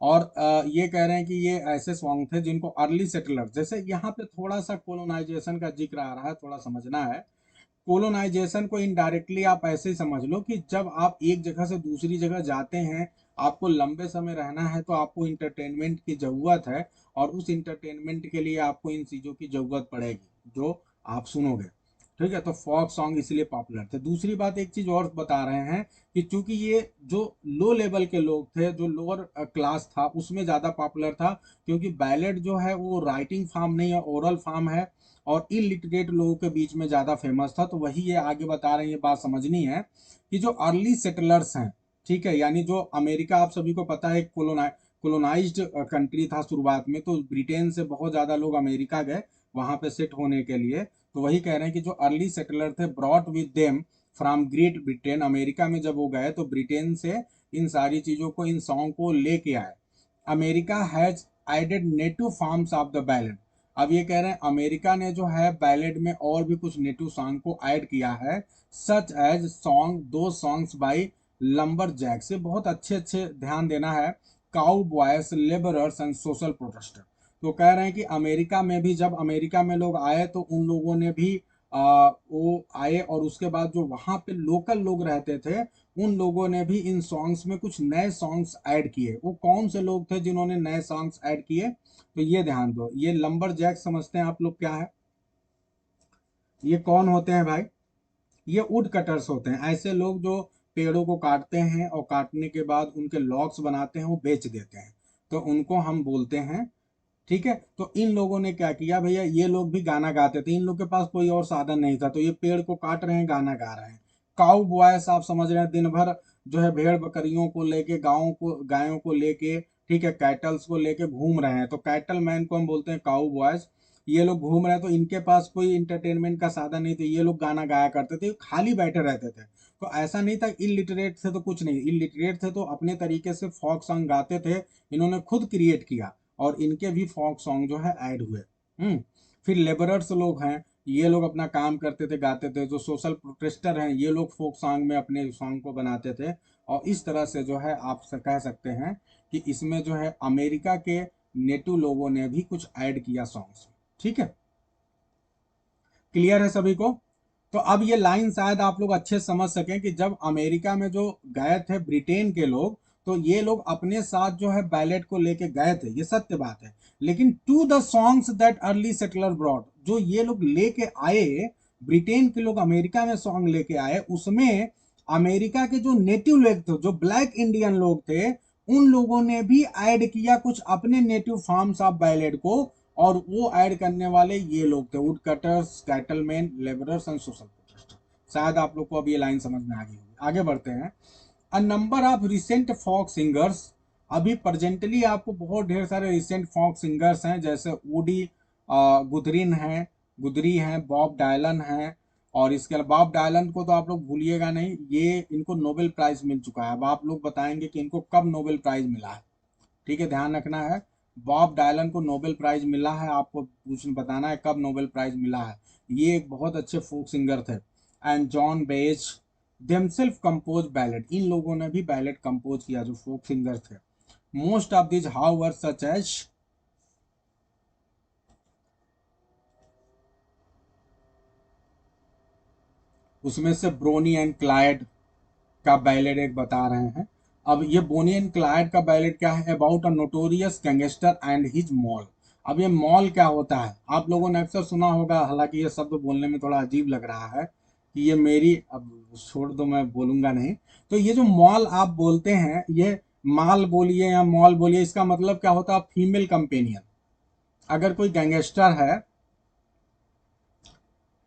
और ये कह रहे हैं कि ये ऐसे सॉन्ग थे जिनको अर्ली सेटलर, जैसे यहाँ पे थोड़ा सा कोलोनाइजेशन का जिक्र आ रहा है, थोड़ा समझना है। कोलोनाइजेशन को इनडायरेक्टली आप ऐसे ही समझ लो कि जब आप एक जगह से दूसरी जगह जाते हैं, आपको लंबे समय रहना है, तो आपको इंटरटेनमेंट की जरूरत है, और उस इंटरटेनमेंट के लिए आपको इन चीजों की जरूरत पड़ेगी जो आप सुनोगे। ठीक है, तो फोक सॉन्ग इसलिए पॉपुलर थे। दूसरी बात, एक चीज और बता रहे हैं कि चूंकि ये जो लो लेवल के लोग थे, जो लोअर क्लास था, उसमें ज्यादा पॉपुलर था, क्योंकि बैलेड जो है वो राइटिंग फॉर्म नहीं है, ओरल फॉर्म है, और इलिटरेट लोगों के बीच में ज्यादा फेमस था। तो वही ये आगे बता रहे हैं, ये बात समझनी है कि जो अर्ली सेटलर्स हैं, ठीक है, यानी जो अमेरिका आप सभी को पता है कोलोनाइज्ड कंट्री था शुरुआत में, तो ब्रिटेन से बहुत ज़्यादा लोग अमेरिका गए वहाँ पे सेट होने के लिए। तो वही कह रहे हैं कि जो अर्ली सेटलर थे brought with them from great Britain, America में जब वो गए तो ब्रिटेन से इन सारी चीज़ों को, इन सॉन्ग को लेके आए। America has added native forms of the ballad. अब ये कह रहे हैं अमेरिका ने जो है बैलेड में और भी कुछ नेटिव सॉन्ग को ऐड किया है, सच एज सॉन्ग, दो सॉन्ग्स बाई लंबर जैक से, बहुत अच्छे अच्छे, ध्यान देना है, cowboys, labourers and social protester. तो कह रहे हैं कि अमेरिका में भी, जब अमेरिका में लोग आए तो उन लोगों ने भी वो आए और उसके बाद जो वहाँ पे लोकल लोग रहते थे उन लोगों ने भी इन सॉन्ग्स में कुछ नए सॉन्ग्स ऐड किए। वो कौन से लोग थे जिन्होंने नए सॉन्ग्स ऐड किए, तो ये ध्यान दो। ये लंबर जैक समझते हैं आप लोग क्या है? ये कौन होते हैं भाई? ये वुड कटर्स होते हैं, ऐसे लोग जो पेड़ों को काटते हैं और काटने के बाद उनके लॉग्स बनाते हैं, वो बेच देते हैं, तो उनको हम बोलते हैं। ठीक है, तो इन लोगों ने क्या किया भैया, ये लोग भी गाना गाते थे, इन लोग के पास कोई और साधन नहीं था, तो ये पेड़ को काट रहे हैं, गाना गा रहे हैं। काउ बॉयस आप समझ रहे हैं, दिन भर जो है भेड़ बकरियों को लेके, गायों को लेके, ठीक है, कैटल्स को लेके घूम रहे हैं, तो कैटल मैन को हम बोलते हैं काउ बॉयज। ये लोग घूम रहे हैं तो इनके पास कोई इंटरटेनमेंट का साधन नहीं था, ये लोग गाना गाया करते थे, खाली बैठे रहते थे। तो ऐसा नहीं था इलिटरेट थे तो कुछ नहीं, इलिटरेट थे तो अपने तरीके से फोक सॉन्ग गाते थे, इन्होंने खुद क्रिएट किया और इनके भी फोक सॉन्ग जो है ऐड हुए। फिर लेबरर्स लोग हैं, ये लोग अपना काम करते थे, गाते थे। जो सोशल प्रोटेस्टर हैं, ये लोग फोक सॉन्ग में अपने सॉन्ग को बनाते थे। और इस तरह से जो है आप कह सकते हैं कि इसमें जो है अमेरिका के नेटिव लोगों ने भी कुछ ऐड किया सॉन्ग्स। ठीक है, क्लियर है सभी को? तो अब ये लाइन शायद आप लोग अच्छे से समझ सकें कि जब अमेरिका में जो गए थे ब्रिटेन के लोग, तो ये लोग अपने साथ जो है बैलेट को लेके गए थे, ये सत्य बात है। लेकिन to the songs that early settler brought, जो ये लोग लेके आए, ब्रिटेन के लोग अमेरिका में सॉन्ग लेके आए, उसमें अमेरिका के जो नेटिव लोग थे, जो ब्लैक इंडियन लोग थे, उन लोगों ने भी ऐड किया कुछ अपने नेटिव फॉर्म्स ऑफ बैलेट को। और वो ऐड करने वाले ये लोग थे, wood cutters, cattlemen, labourers and social protester. शायद आप लोग को अब ये लाइन समझ में आ गई होगी। आगे बढ़ते हैं। A number of recent folk singers, अभी प्रेजेंटली आपको बहुत ढेर सारे रिसेंट फॉक सिंगर्स हैं, जैसे वुडी गुदरिन है, गुदरी हैं, बॉब डायलन हैं। और इसके अलावा बॉब डायलन को तो आप लोग भूलिएगा नहीं, ये इनको नोबेल प्राइज मिल चुका है। अब आप लोग बताएंगे कि इनको कब नोबेल प्राइज मिला है। ठीक है, ध्यान रखना है, बॉब डायलन को नोबेल प्राइज मिला है, आपको पूछ बताना है कब नोबेल प्राइज मिला है। ये एक बहुत अच्छे फोक सिंगर थे। And Joan Baez themselves compose ballad, इन लोगों ने भी बैलेड कंपोज किया जो फोक सिंगर थे। Most of this how such age, उसमें से ब्रोनी एंड क्लाइड का बैलेड एक बता रहे हैं। अब ये बोनी एंड क्लाइड का बैलेड क्या है, about a notorious gangster and his moll. अब ये मॉल क्या होता है आप लोगों ने अक्सर सुना होगा, हालांकि ये शब्द बोलने में थोड़ा अजीब लग रहा है कि ये मेरी, अब छोड़ दो मैं बोलूंगा नहीं। तो ये जो मॉल आप बोलते हैं, ये माल बोलिए या मॉल बोलिए, इसका मतलब क्या होता है, फीमेल कंपेनियन। अगर कोई गैंगस्टर है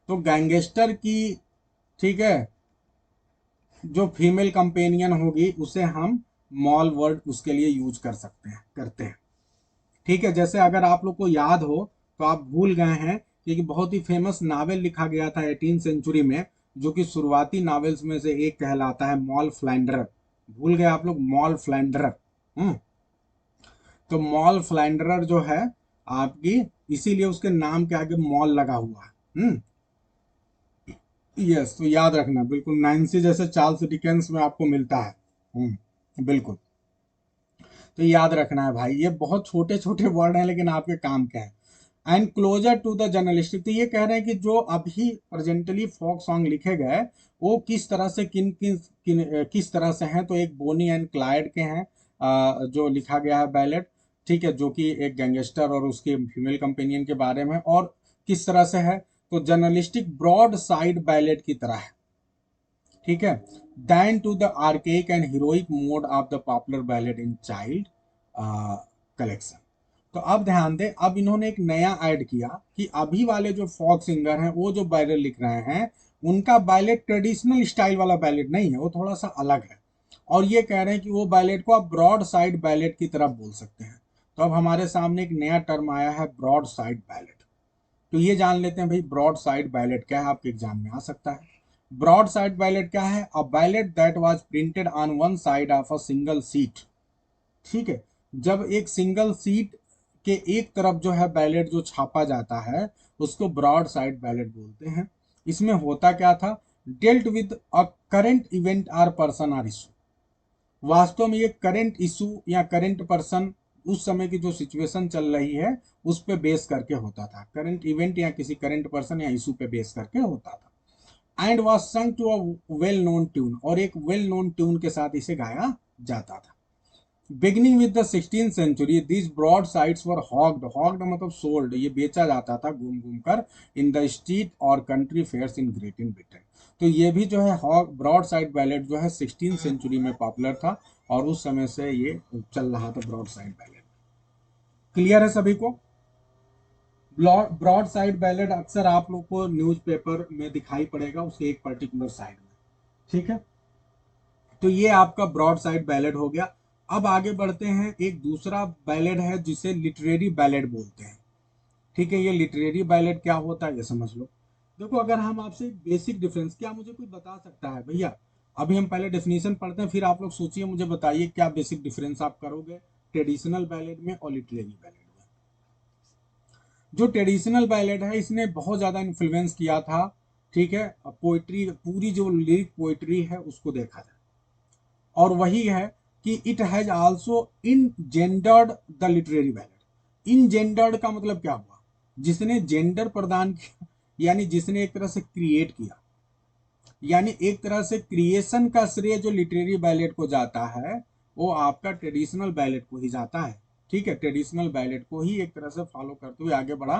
तो गैंगस्टर की, ठीक है, जो फीमेल कंपेनियन होगी उसे हम मॉल वर्ड उसके लिए यूज कर सकते हैं, करते हैं। ठीक है, जैसे अगर आप लोग को याद हो तो आप भूल गए हैं कि एक बहुत ही फेमस नावल लिखा गया था 18 सेंचुरी में, जो कि शुरुआती नावल्स में से एक कहलाता है, मॉल फ्लैंडरर। भूल गए आप लोग मॉल फ्लैंडरर? हम्म। तो मॉल फ्लैंडरर जो है आपकी, इसीलिए उसके नाम के आगे मॉल लगा हुआ है। यस, तो याद रखना बिल्कुल, नैन्सी जैसे चार्ल्स डिकेंस में आपको मिलता है। बिल्कुल, तो याद रखना है भाई, ये बहुत छोटे छोटे वर्ड हैं लेकिन आपके काम के हैं। And closer to the journalistic, तो ये कह रहे हैं कि जो अभी प्रेजेंटली फोक सॉन्ग लिखे गए वो किस तरह से, किस तरह से हैं, तो एक बोनी एंड क्लाइड के हैं, जो लिखा गया है बैलेट। ठीक है, जो कि एक गैंगस्टर और उसके फीमेल कंपेनियन के बारे में, और किस तरह से है, तो जर्नलिस्टिक ब्रॉड साइड बैलेट की तरह है। ठीक है, then to the archaic and heroic mode of the popular ballad in Child collection. तो अब ध्यान दें, अब इन्होंने एक नया ऐड किया कि अभी वाले जो फॉक सिंगर हैं वो जो बैलेट लिख रहे हैं, उनका बैलेट ट्रेडिशनल स्टाइल वाला बैलेट नहीं है, वो थोड़ा सा अलग है। और ये कह रहे हैं कि वो बैलेट को आप ब्रॉड साइड बैलेट की तरफ बोल सकते हैं। तो अब हमारे सामने एक नया टर्म आया है, ब्रॉड साइड बैलेट। तो ये जान लेते हैं भाई ब्रॉड साइड बैलेट क्या है, आपके एग्जाम में आ सकता है। ब्रॉड साइड बैलेट क्या है? A ballad that was printed on one side of a single sheet. ठीक है, जब एक सिंगल सीट के एक तरफ जो है बैलेट जो छापा जाता है उसको ब्रॉड साइड बैलेट बोलते हैं। इसमें होता क्या था? Dealt with a current event or person or issue. वास्तव में ये करंट इशू या करंट पर्सन, उस समय की जो सिचुएशन चल रही है उस पे बेस करके होता था। करंट इवेंट या किसी करंट पर्सन या इशू पे बेस करके होता था। And was sung to a well known tune, और एक वेल नोन ट्यून के साथ इसे गाया जाता था। Beginning with the 16th century this broad sides were hawked, hawked मतलब सोल्ड, ये बेचा जाता था घूम घूम कर इन द स्ट्रीट और country fairs in great in Britain. तो ये भी जो है हॉग ब्रॉड साइड बैलेट जो है 16th सेंचुरी में पॉपुलर था, और उस समय से ये चल रहा था ब्रॉड साइड बैलेट। क्लियर है सभी को? ब्रॉड साइड बैलेट अक्सर आप लोग को न्यूज़पेपर में दिखाई पड़ेगा उसके एक पर्टिकुलर साइड में। ठीक है, तो ये आपका ब्रॉड साइड बैलेट हो गया। अब आगे बढ़ते हैं, एक दूसरा बैलेट है जिसे लिटरेरी बैलेट बोलते हैं। ठीक है, ये लिटरेरी बैलेट क्या होता है ये समझ लो। देखो, अगर हम आपसे एक बेसिक डिफरेंस, क्या मुझे कोई बता सकता है भैया? अभी हम पहले डेफिनेशन पढ़ते हैं, फिर आप लोग सोचिए, मुझे बताइए क्या बेसिक डिफरेंस आप करोगे ट्रेडिशनल बैलेट में और लिटरेरी बैलेट में। जो ट्रेडिशनल बैलेट है इसने बहुत ज्यादा इन्फ्लुएंस किया था, ठीक है, पोइट्री, पूरी जो लिरिक पोइट्री है उसको देखा जाए, और वही है कि it has also in gendered the literary ballot. In gendered का मतलब क्या हुआ? जिसने जेंडर प्रदान किया, यानी जिसने एक तरह से क्रिएट किया, यानी एक तरह से क्रिएशन का श्रेय जो लिटरेरी बैलेट को जाता है वो आपका ट्रेडिशनल बैलेट को ही जाता है। ठीक है, ट्रेडिशनल बैलेट को ही एक तरह से फॉलो करते हुए आगे बढ़ा।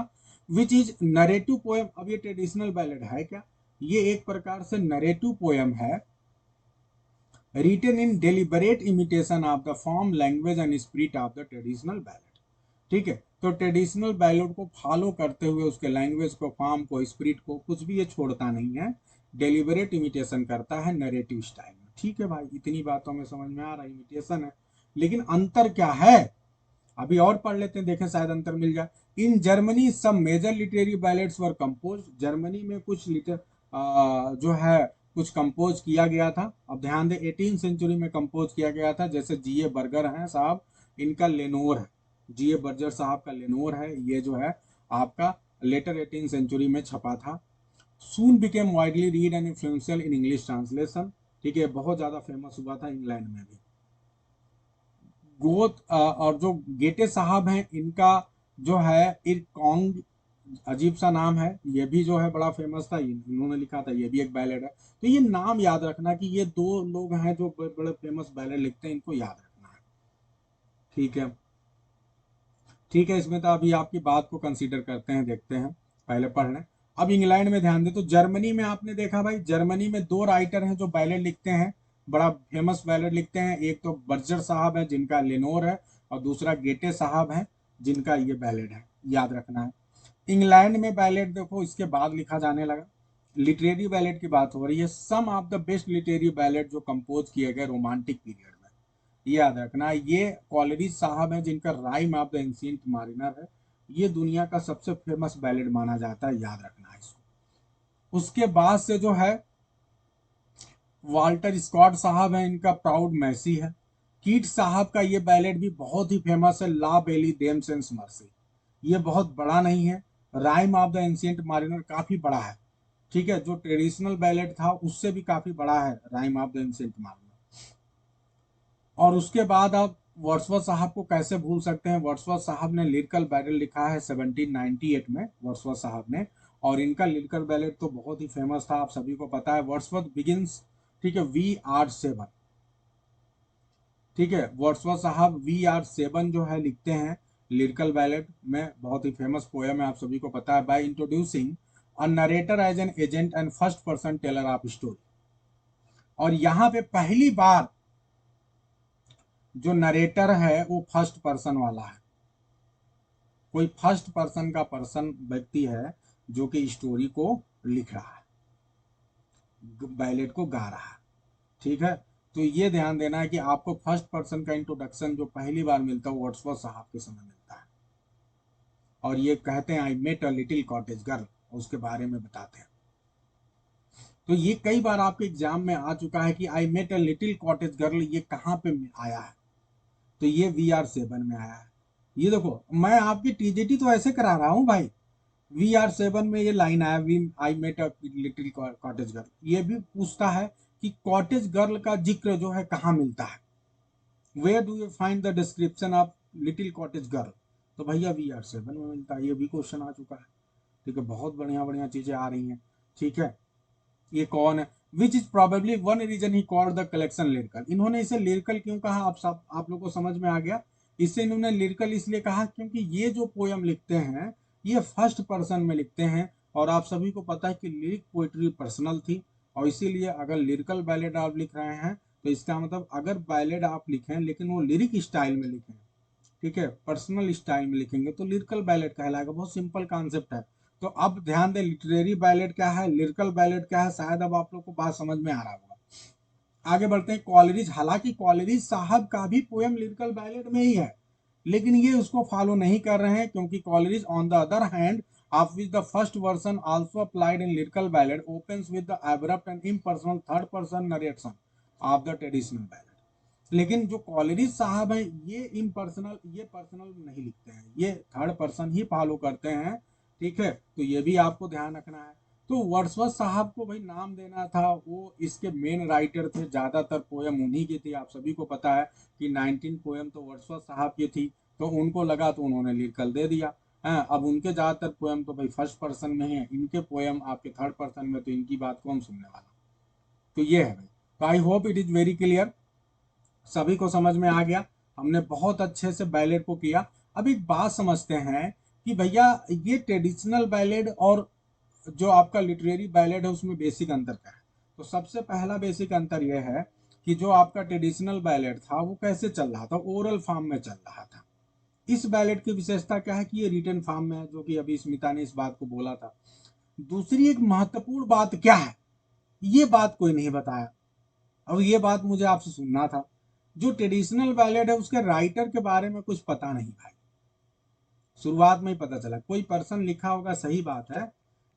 Which is narrative poem. अब ये ट्रेडिशनल बैलेट है क्या? ये एक प्रकार से नरेटिव पोएम है, written in deliberate imitation of the form, language and spirit of the traditional ballad। ठीक है, तो ट्रेडिशनल बैलेट को फॉलो करते हुए उसके लैंग्वेज को, फॉर्म को, स्पिरिट को, कुछ भी ये छोड़ता नहीं है, डेलिबरेट इमिटेशन करता है नरेटिव स्टाइल में। ठीक है भाई, इतनी बातों में समझ में आ रहा है, इमिटेशन है, लेकिन अंतर क्या है अभी और पढ़ लेते हैं, देखें शायद अंतर मिल जाए। इन जर्मनी सब मेजर लिटरेरी बैलेट्स वर कंपोज। जर्मनी में कुछ जो है कुछ कंपोज किया गया था। अब ध्यान दें 18 सेंचुरी में कंपोज किया गया था, जैसे जीए बर्गर हैं साहब, इनका लेनोर है, जीए बर्जर साहब का लेनोर है, ये जो है आपका लेटर 18 सेंचुरी में छपा था। Soon became widely read and influential in English translation. ठीक है, बहुत ज्यादा फेमस हुआ था इंग्लैंड में भी। गोत और जो गेटे साहब हैं इनका जो है इरकॉन्ग, अजीब सा नाम है, ये भी जो है बड़ा फेमस था, इन्होंने लिखा था, ये भी एक बैलेड है। तो ये नाम याद रखना कि ये दो लोग हैं जो बड़े बड़े फेमस बैलेड लिखते हैं, इनको याद रखना है। ठीक है, ठीक है, इसमें तो अभी आपकी बात को कंसीडर करते हैं, देखते हैं, पहले पढ़ लें। अब इंग्लैंड में ध्यान दें तो जर्मनी में आपने देखा भाई, जर्मनी में दो राइटर हैं जो बैलेड लिखते हैं, बड़ा फेमस बैलेड लिखते हैं। एक तो बर्जर साहब है जिनका लेनोर है, और दूसरा गेटे साहब हैं जिनका ये बैलेड है, याद रखना है। इंग्लैंड में बैलेड देखो इसके बाद लिखा जाने लगा। लिटरेरी बैलेड की बात हो रही है, some of the best literary ballad जो कंपोज किए गए रोमांटिक पीरियड में, याद रखना। ये कॉलरिज साहब हैं जिनका राइम ऑफ द एंशिएंट मारिनर है, ये दुनिया का सबसे फेमस बैलेड माना जाता है, याद रखना है इसको। उसके बाद से जो है वाल्टर स्कॉट साहब हैं, इनका प्राउड मैसी है। कीट साहब का ये बैलेड भी बहुत ही फेमस है, ला बेली देम सेंस मर्सी। ये बहुत बड़ा नहीं है, राइम ऑफ द एंशिएंट मारिनर काफी बड़ा है। ठीक है, जो ट्रेडिशनल बैलेड था उससे भी काफी बड़ा है राइम ऑफ द एंशिएंट मारिनर। और उसके बाद आप वर्ड्सवर्थ साहब को कैसे भूल सकते हैं? वर्ड्सवर्थ साहब ने लिरिकल बैलेट लिखा है 1798 में, वर्ड्सवर्थ साहब ने, और इनका लिरिकल बैलेट तो बहुत ही फेमस था, आप सभी को पता है, वर्ड्सवर्थ बिगिंस। ठीक है, वी आर सेवन। ठीक है, वर्ड्सवर्थ साहब वी आर सेवन जो है लिखते हैं लिरिकल बैलेट में, बहुत ही फेमस पोएम है, आप सभी को पता है। By introducing a narrator as an agent and first person teller of story. और यहाँ पे पहली बार जो नरेटर है वो फर्स्ट पर्सन वाला है, कोई फर्स्ट पर्सन का पर्सन व्यक्ति है जो कि स्टोरी को लिख रहा है, बैलेट को गा रहा है। ठीक है, तो ये ध्यान देना है कि आपको फर्स्ट पर्सन का इंट्रोडक्शन जो पहली बार मिलता है वर्ड्सवर्थ साहब के समय मिलता है, और ये कहते हैं I met a little cottage girl, उसके बारे में बताते हैं। तो ये कई बार आपके एग्जाम में आ चुका है कि I met a little cottage girl, ये कहाँ पे आया है? तो ये VR7 में आया है। ये देखो, मैं आपकी टीजीटी तो ऐसे करा रहा हूँ भाई, VR7 में ये लाइन आया, we I met a little cottage girl. ये भी पूछता है कि कॉटेज गर्ल का जिक्र जो है कहाँ मिलता है, where do you find the description of little cottage girl? तो भैया VR7 में मिलता है। ये भी क्वेश्चन आ चुका है। ठीक है, बहुत बढ़िया बढ़िया चीजें आ रही हैं। ठीक है, ये कौन है? Which is probably one reason he called the collection lyrical. इन्होंने इसे लिरिकल क्यों कहा, आप लोग को समझ में आ गया। इसे इन्होंने लिरिकल इसलिए कहा क्योंकि ये जो पोयम लिखते हैं ये फर्स्ट पर्सन में लिखते हैं, और आप सभी को पता है कि लिरिक पोइट्री पर्सनल थी, और इसीलिए अगर लिरिकल बैलेड आप लिख रहे हैं तो इसका मतलब अगर बैलेड आप लिखें लेकिन वो लिरिक स्टाइल में लिखें, ठीक है, पर्सनल स्टाइल में लिखेंगे तो लिरिकल बैलेट कहलाएगा। बहुत सिंपल कॉन्सेप्ट है। तो अब ध्यान दें, लिटरेरी बैलेट क्या है, लिरिकल बैलेट क्या है, शायद अब आप लोग को बात समझ में आ रहा होगा। आगे बढ़ते हैं। कॉलरिज, हालांकि कॉलरिज साहब का भी पोएम लिरिकल बैलेट में ही है, लेकिन ये उसको फॉलो नहीं कर रहे हैं, क्योंकि Coleridge on the other hand of which the first version also applied in lyrical ballad opens with the abrupt and impersonal third person narration of the traditional ballad. लेकिन जो कॉलरिज साहब हैं ये इम्पर्सनल, ये पर्सनल नहीं लिखते हैं, ये थर्ड पर्सन ही फॉलो करते हैं। ठीक है, तो ये भी आपको ध्यान रखना है। तो वर्ड्सवर्थ साहब को भाई नाम देना था, वो इसके मेन राइटर थे, ज्यादातर पोयम उन्हीं की थी। आप सभी को पता है कि 19 पोयम तो वर्ड्सवर्थ साहब की थी, तो उनको लगा तो उन्होंने लिखकर दे दिया। हाँ, अब उनके ज्यादातर पोयम तो भाई फर्स्ट पर्सन में है, इनके पोयम आपके थर्ड पर्सन में, तो इनकी बात कौन सुनने वाला। तो ये है भाई। तो I hope it is very clear, सभी को समझ में आ गया। हमने बहुत अच्छे से बैलेड को किया। अब एक बात समझते हैं कि भैया ये ट्रेडिशनल बैलेड और जो आपका लिटरेरी बैलेड है उसमें बेसिक अंतर क्या है। तो सबसे पहला बेसिक अंतर यह है कि जो आपका ट्रेडिशनल बैलेड था वो कैसे चल रहा था, ओरल फॉर्म में चल रहा था। इस बैलेड की विशेषता क्या है कि ये रिटन फॉर्म में है, जो कि अभी स्मिता ने इस बात को बोला था। दूसरी एक महत्वपूर्ण बात क्या है, ये बात कोई नहीं बताया, और ये बात मुझे आपसे सुनना था। जो ट्रेडिशनल बैलेड है उसके राइटर के बारे में कुछ पता नहीं भाई, शुरुआत में ही पता चला कोई पर्सन लिखा होगा, सही बात है,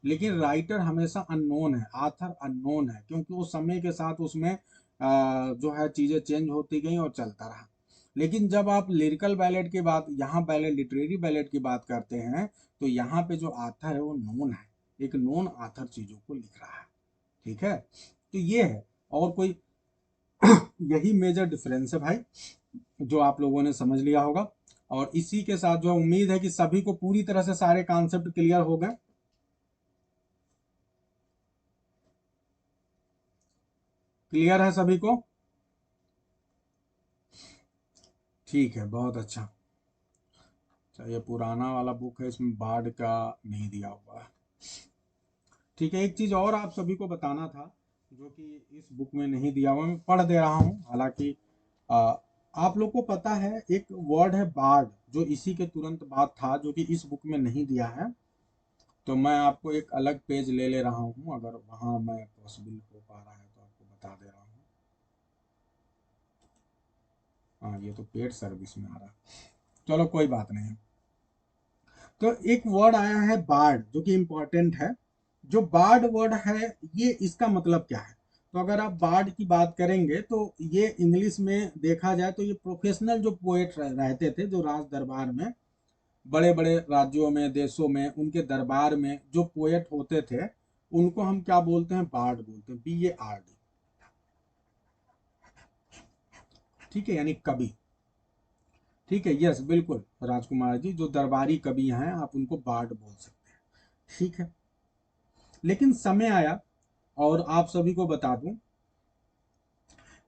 लेकिन राइटर हमेशा अननोन है, आथर अननोन है, क्योंकि वो समय के साथ उसमें जो है चीजें चेंज होती गई और चलता रहा। लेकिन जब आप लिरिकल बैलेड की बात, यहाँ बैलेड लिटरेरी बैलेड की बात करते हैं, तो यहाँ पे जो आथर है वो नोन है, एक नोन आथर चीजों को लिख रहा है। ठीक है, तो ये है, और कोई यही मेजर डिफरेंस है भाई, जो आप लोगों ने समझ लिया होगा। और इसी के साथ जो उम्मीद है कि सभी को पूरी तरह से सारे कॉन्सेप्ट क्लियर हो गए। क्लियर है सभी को? ठीक है, बहुत अच्छा। अच्छा, ये पुराना वाला बुक है, इसमें बाढ़ का नहीं दिया हुआ है। ठीक है, एक चीज और आप सभी को बताना था जो कि इस बुक में नहीं दिया हुआ, मैं पढ़ दे रहा हूँ। हालांकि आ, आप लोग को पता है एक वर्ड है बाढ़, जो इसी के तुरंत बाद था, जो कि इस बुक में नहीं दिया है। तो मैं आपको एक अलग पेज ले ले रहा हूँ, अगर वहाँ मैं पॉसिबल हो पा रहा है तो आपको बता दे रहा हूँ। हाँ, ये तो पेड सर्विस में आ रहा है, चलो कोई बात नहीं। तो एक वर्ड आया है बार्ड, जो कि इम्पोर्टेंट है। जो बार्ड वर्ड है, ये इसका मतलब क्या है? तो अगर आप बार्ड की बात करेंगे तो ये इंग्लिश में देखा जाए तो ये प्रोफेशनल जो पोएट रहते थे, जो राज दरबार में, बड़े बड़े राज्यों में, देशों में, उनके दरबार में जो पोएट होते थे, उनको हम क्या बोलते हैं? बार्ड बोलते हैं, BARD। ठीक है, यानी कवि। ठीक है, यस बिल्कुल राजकुमार जी, जो दरबारी कवि हैं आप उनको बार्ड बोल सकते हैं। ठीक है, लेकिन समय आया, और आप सभी को बता दूं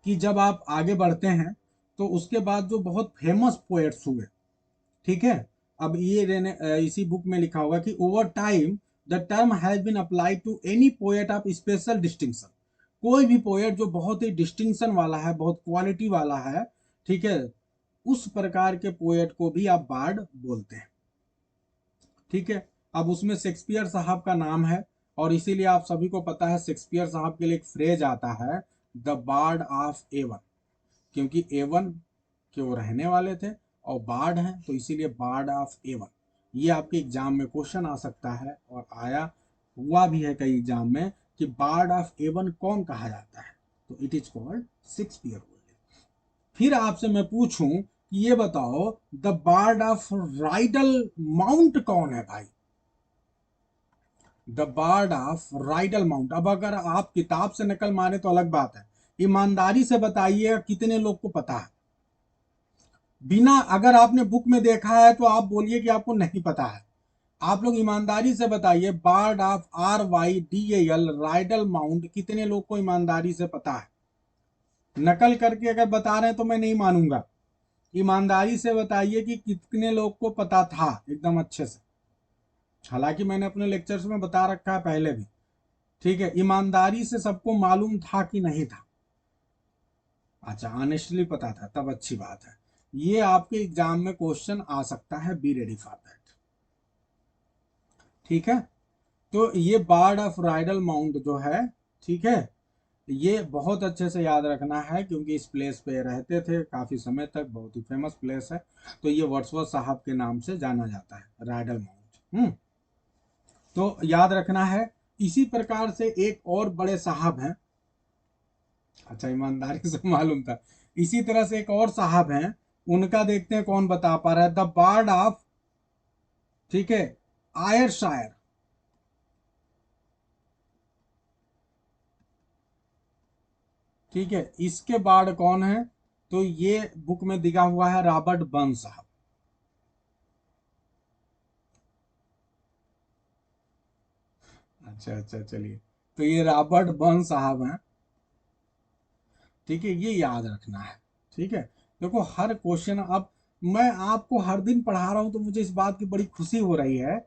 कि जब आप आगे बढ़ते हैं तो उसके बाद जो बहुत फेमस पोएट्स हुए, ठीक है, अब ये इसी बुक में लिखा होगा कि over time the term has been applied to any poet of special distinction. कोई भी पोएट जो बहुत ही डिस्टिंक्शन वाला है, बहुत क्वालिटी वाला है, ठीक है, उस प्रकार के पोएट को भी आप बार्ड बोलते हैं। ठीक है, अब उसमें शेक्सपियर साहब का नाम है, और इसीलिए आप सभी को पता है शेक्सपियर साहब के लिए एक फ्रेज आता है, द बार्ड ऑफ एवन, क्योंकि एवन के वो रहने वाले थे और बार्ड हैं तो इसीलिए बार्ड ऑफ एवन। ये आपके एग्जाम में क्वेश्चन आ सकता है और आया हुआ भी है कई एग्जाम में कि बार्ड ऑफ एवन कौन कहा जाता है, तो it is called Shakespeare only. फिर आपसे मैं पूछूं कि ये बताओ the bard of Rydal Mount कौन है भाई? The bard of Rydal Mount, अब अगर आप किताब से नकल मारे तो अलग बात है, ईमानदारी से बताइए कितने लोग को पता है? बिना, अगर आपने बुक में देखा है तो आप बोलिए कि आपको नहीं पता है। आप लोग ईमानदारी से बताइए bard of RYDAL Rydal Mount कितने लोग को ईमानदारी से पता है? नकल करके अगर बता रहे हैं तो मैं नहीं मानूंगा। ईमानदारी से बताइए कि कितने लोग को पता था एकदम अच्छे से। हालांकि मैंने अपने लेक्चर्स में बता रखा है पहले भी, ठीक है। ईमानदारी से सबको मालूम था कि नहीं था? अच्छा, ऑनेस्टली पता था, तब अच्छी बात है। ये आपके एग्जाम में क्वेश्चन आ सकता है, बी रेडी फॉर दैट, ठीक है। तो ये बार्ड ऑफ राइडल माउंट जो है, ठीक है, ये बहुत अच्छे से याद रखना है क्योंकि इस प्लेस पे रहते थे काफी समय तक, बहुत ही फेमस प्लेस है। तो ये वर्ड्सवर्थ साहब के नाम से जाना जाता है राइडल माउंट। तो याद रखना है। इसी प्रकार से एक और बड़े साहब हैं, अच्छा ईमानदारी से मालूम था। इसी तरह से एक और साहब हैं, उनका देखते हैं कौन बता पा रहा है। द बार्ड ऑफ, ठीक है, आयरशायर, ठीक है, इसके बार्ड कौन है? तो ये बुक में दिखा हुआ है रॉबर्ट बर्न साहब। अच्छा अच्छा, चलिए, तो ये रॉबर्ट बर्न साहब हैं, ठीक है, ये याद रखना है, ठीक है। देखो हर क्वेश्चन, अब मैं आपको हर दिन पढ़ा रहा हूं तो मुझे इस बात की बड़ी खुशी हो रही है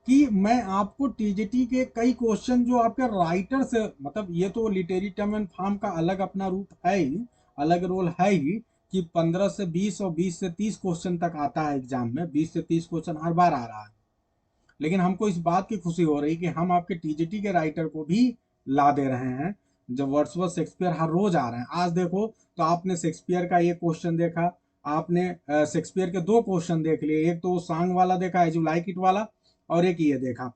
कि मैं आपको टीजीटी के कई क्वेश्चन जो आपके राइटर से, मतलब ये तो लिटरेरी टर्म एंड फॉर्म का अलग अपना रूप है ही, अलग रोल है ही, कि 15 से 20 और 20 से 30 क्वेश्चन तक आता है एग्जाम में, 20 से 30 क्वेश्चन हर बार आ रहा है। लेकिन हमको इस बात की खुशी हो रही कि हम आपके टीजीटी के राइटर को भी ला दे रहे हैं। जब वर्ड्सवर्थ शेक्सपियर हर रोज आ रहे हैं, आज देखो तो आपने शेक्सपियर का ये क्वेश्चन देखा, आपने शेक्सपियर के दो क्वेश्चन देख लिए, एक तो सॉन्ग वाला देखा एज यू लाइक इट वाला, और एक ये देखा।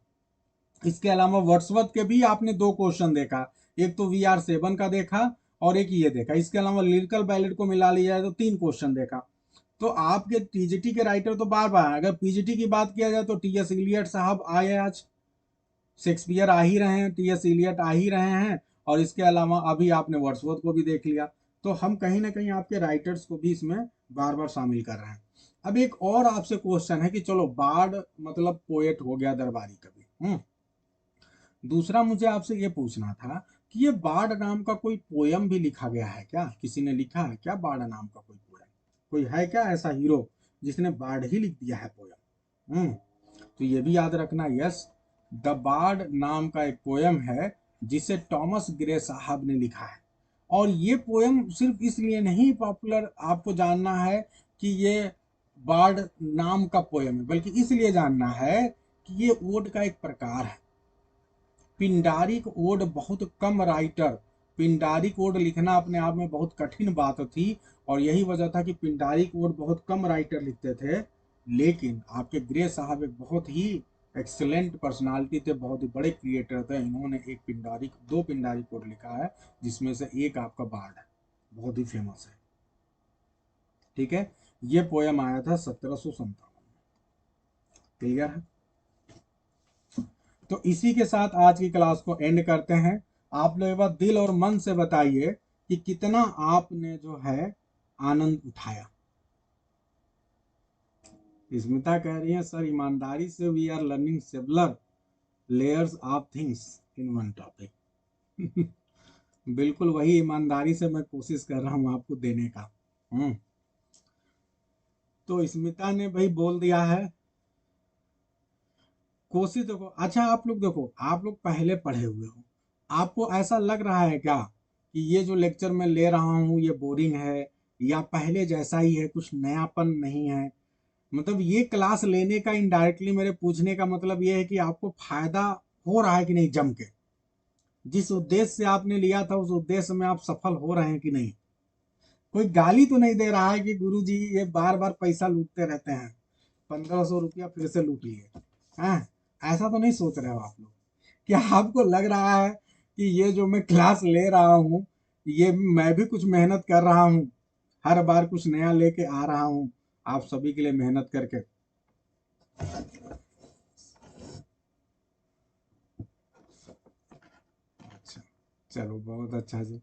इसके अलावा वर्ड्सवर्थ के भी आपने दो क्वेश्चन देखा, एक तो VR7 का देखा और एक ये देखा। इसके अलावा लिरिकल बैलेट को मिला लिया जाए तो तीन क्वेश्चन देखा। तो आपके टीजीटी के राइटर तो बार बार, अगर पीजीटी की बात किया जाए तो टीएस इलियट साहब आए आज, शेक्सपियर आ ही रहे हैं, टीएस इलियट आ ही रहे हैं, और इसके अलावा अभी आपने वर्ड्सवर्थ को भी देख लिया। तो हम कहीं ना कहीं आपके राइटर्स को भी इसमें बार बार शामिल कर रहे हैं। अब एक और आपसे क्वेश्चन है कि चलो बार्ड मतलब पोएट हो गया, दरबारी कवि। दूसरा मुझे आपसे ये पूछना था कि ये बार्ड नाम का कोई पोयम भी लिखा गया है क्या? किसी ने लिखा है क्या बार्ड नाम का कोई पोयम? कोई है क्या ऐसा हीरो जिसने बार्ड ही लिख दिया है पोयम? तो ये भी याद रखना, यस, द बार्ड नाम का एक पोयम है जिसे टॉमस ग्रे साहब ने लिखा है। और ये पोयम सिर्फ इसलिए नहीं पॉपुलर आपको जानना है कि ये बार्ड नाम का पोयम है, बल्कि इसलिए जानना है कि ये ओड का एक प्रकार है। पिंडारिक ओड बहुत कम राइटर, पिंडारिक ओड लिखना अपने आप में बहुत कठिन बात थी, और यही वजह था कि पिंडारिक ओड बहुत कम राइटर लिखते थे। लेकिन आपके ग्रे साहब एक बहुत ही एक्सलेंट पर्सनालिटी थे, बहुत ही बड़े क्रिएटर थे। इन्होंने एक पिंडारिक, दो पिंडारिक ओड लिखा है जिसमें से एक आपका बार्ड है, बहुत ही फेमस है, ठीक है। ये पोयम आया था 1757 में। क्लियर है? तो इसी के साथ आज की क्लास को एंड करते हैं। आप लोग एक बार दिल और मन से बताइए कि कितना आपने जो है आनंद उठाया। स्मिता कह रही है सर ईमानदारी से we are learning several layers of things in one topic. बिल्कुल वही ईमानदारी से मैं कोशिश कर रहा हूं आपको देने का। हम्म तो स्मिता ने भाई बोल दिया है, कोशिश देखो। अच्छा आप लोग देखो, आप लोग पहले पढ़े हुए हो, आपको ऐसा लग रहा है क्या कि ये जो लेक्चर मैं ले रहा हूँ ये बोरिंग है, या पहले जैसा ही है, कुछ नयापन नहीं है? मतलब ये क्लास लेने का इनडायरेक्टली मेरे पूछने का मतलब ये है कि आपको फायदा हो रहा है कि नहीं जम के? जिस उद्देश्य से आपने लिया था उस उद्देश्य में आप सफल हो रहे हैं कि नहीं। कोई गाली तो नहीं दे रहा है कि गुरुजी ये बार बार पैसा लूटते रहते हैं, 1500 रुपया फिर से लूट लिए। हाँ, ऐसा तो नहीं सोच रहे हो आप लोग। क्या आपको लग रहा है कि ये जो मैं क्लास ले रहा हूँ, ये मैं भी कुछ मेहनत कर रहा हूँ, हर बार कुछ नया लेके आ रहा हूँ आप सभी के लिए मेहनत करके। अच्छा, चलो बहुत अच्छा जी।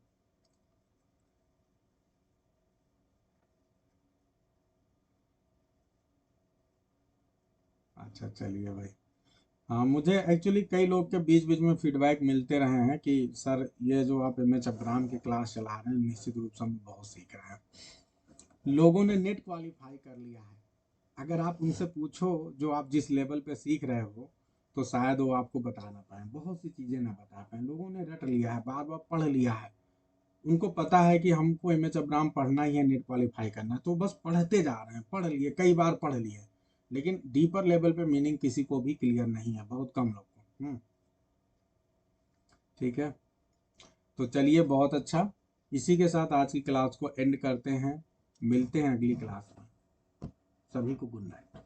अच्छा चलिए भाई। हाँ, मुझे एक्चुअली कई लोग के बीच बीच में फीडबैक मिलते रहे हैं कि सर ये जो आप एम एच अब्राहम की क्लास चला रहे हैं निश्चित रूप से हम बहुत सीख रहे हैं। लोगों ने नेट क्वालिफाई कर लिया है। अगर आप उनसे पूछो जो आप जिस लेवल पे सीख रहे हो, तो शायद वो आपको बता ना पाए, बहुत सी चीज़ें ना बता पाए। लोगों ने रट लिया है, बार बार पढ़ लिया है। उनको पता है कि हमको एम एच अब्राहम पढ़ना ही है, नेट क्वालिफाई करना है, तो बस पढ़ते जा रहे हैं। पढ़ लिए, कई बार पढ़ लिए, लेकिन डीपर लेवल पे मीनिंग किसी को भी क्लियर नहीं है, बहुत कम लोग को। ठीक है, तो चलिए बहुत अच्छा। इसी के साथ आज की क्लास को एंड करते हैं। मिलते हैं अगली क्लास में। सभी को गुड नाइट।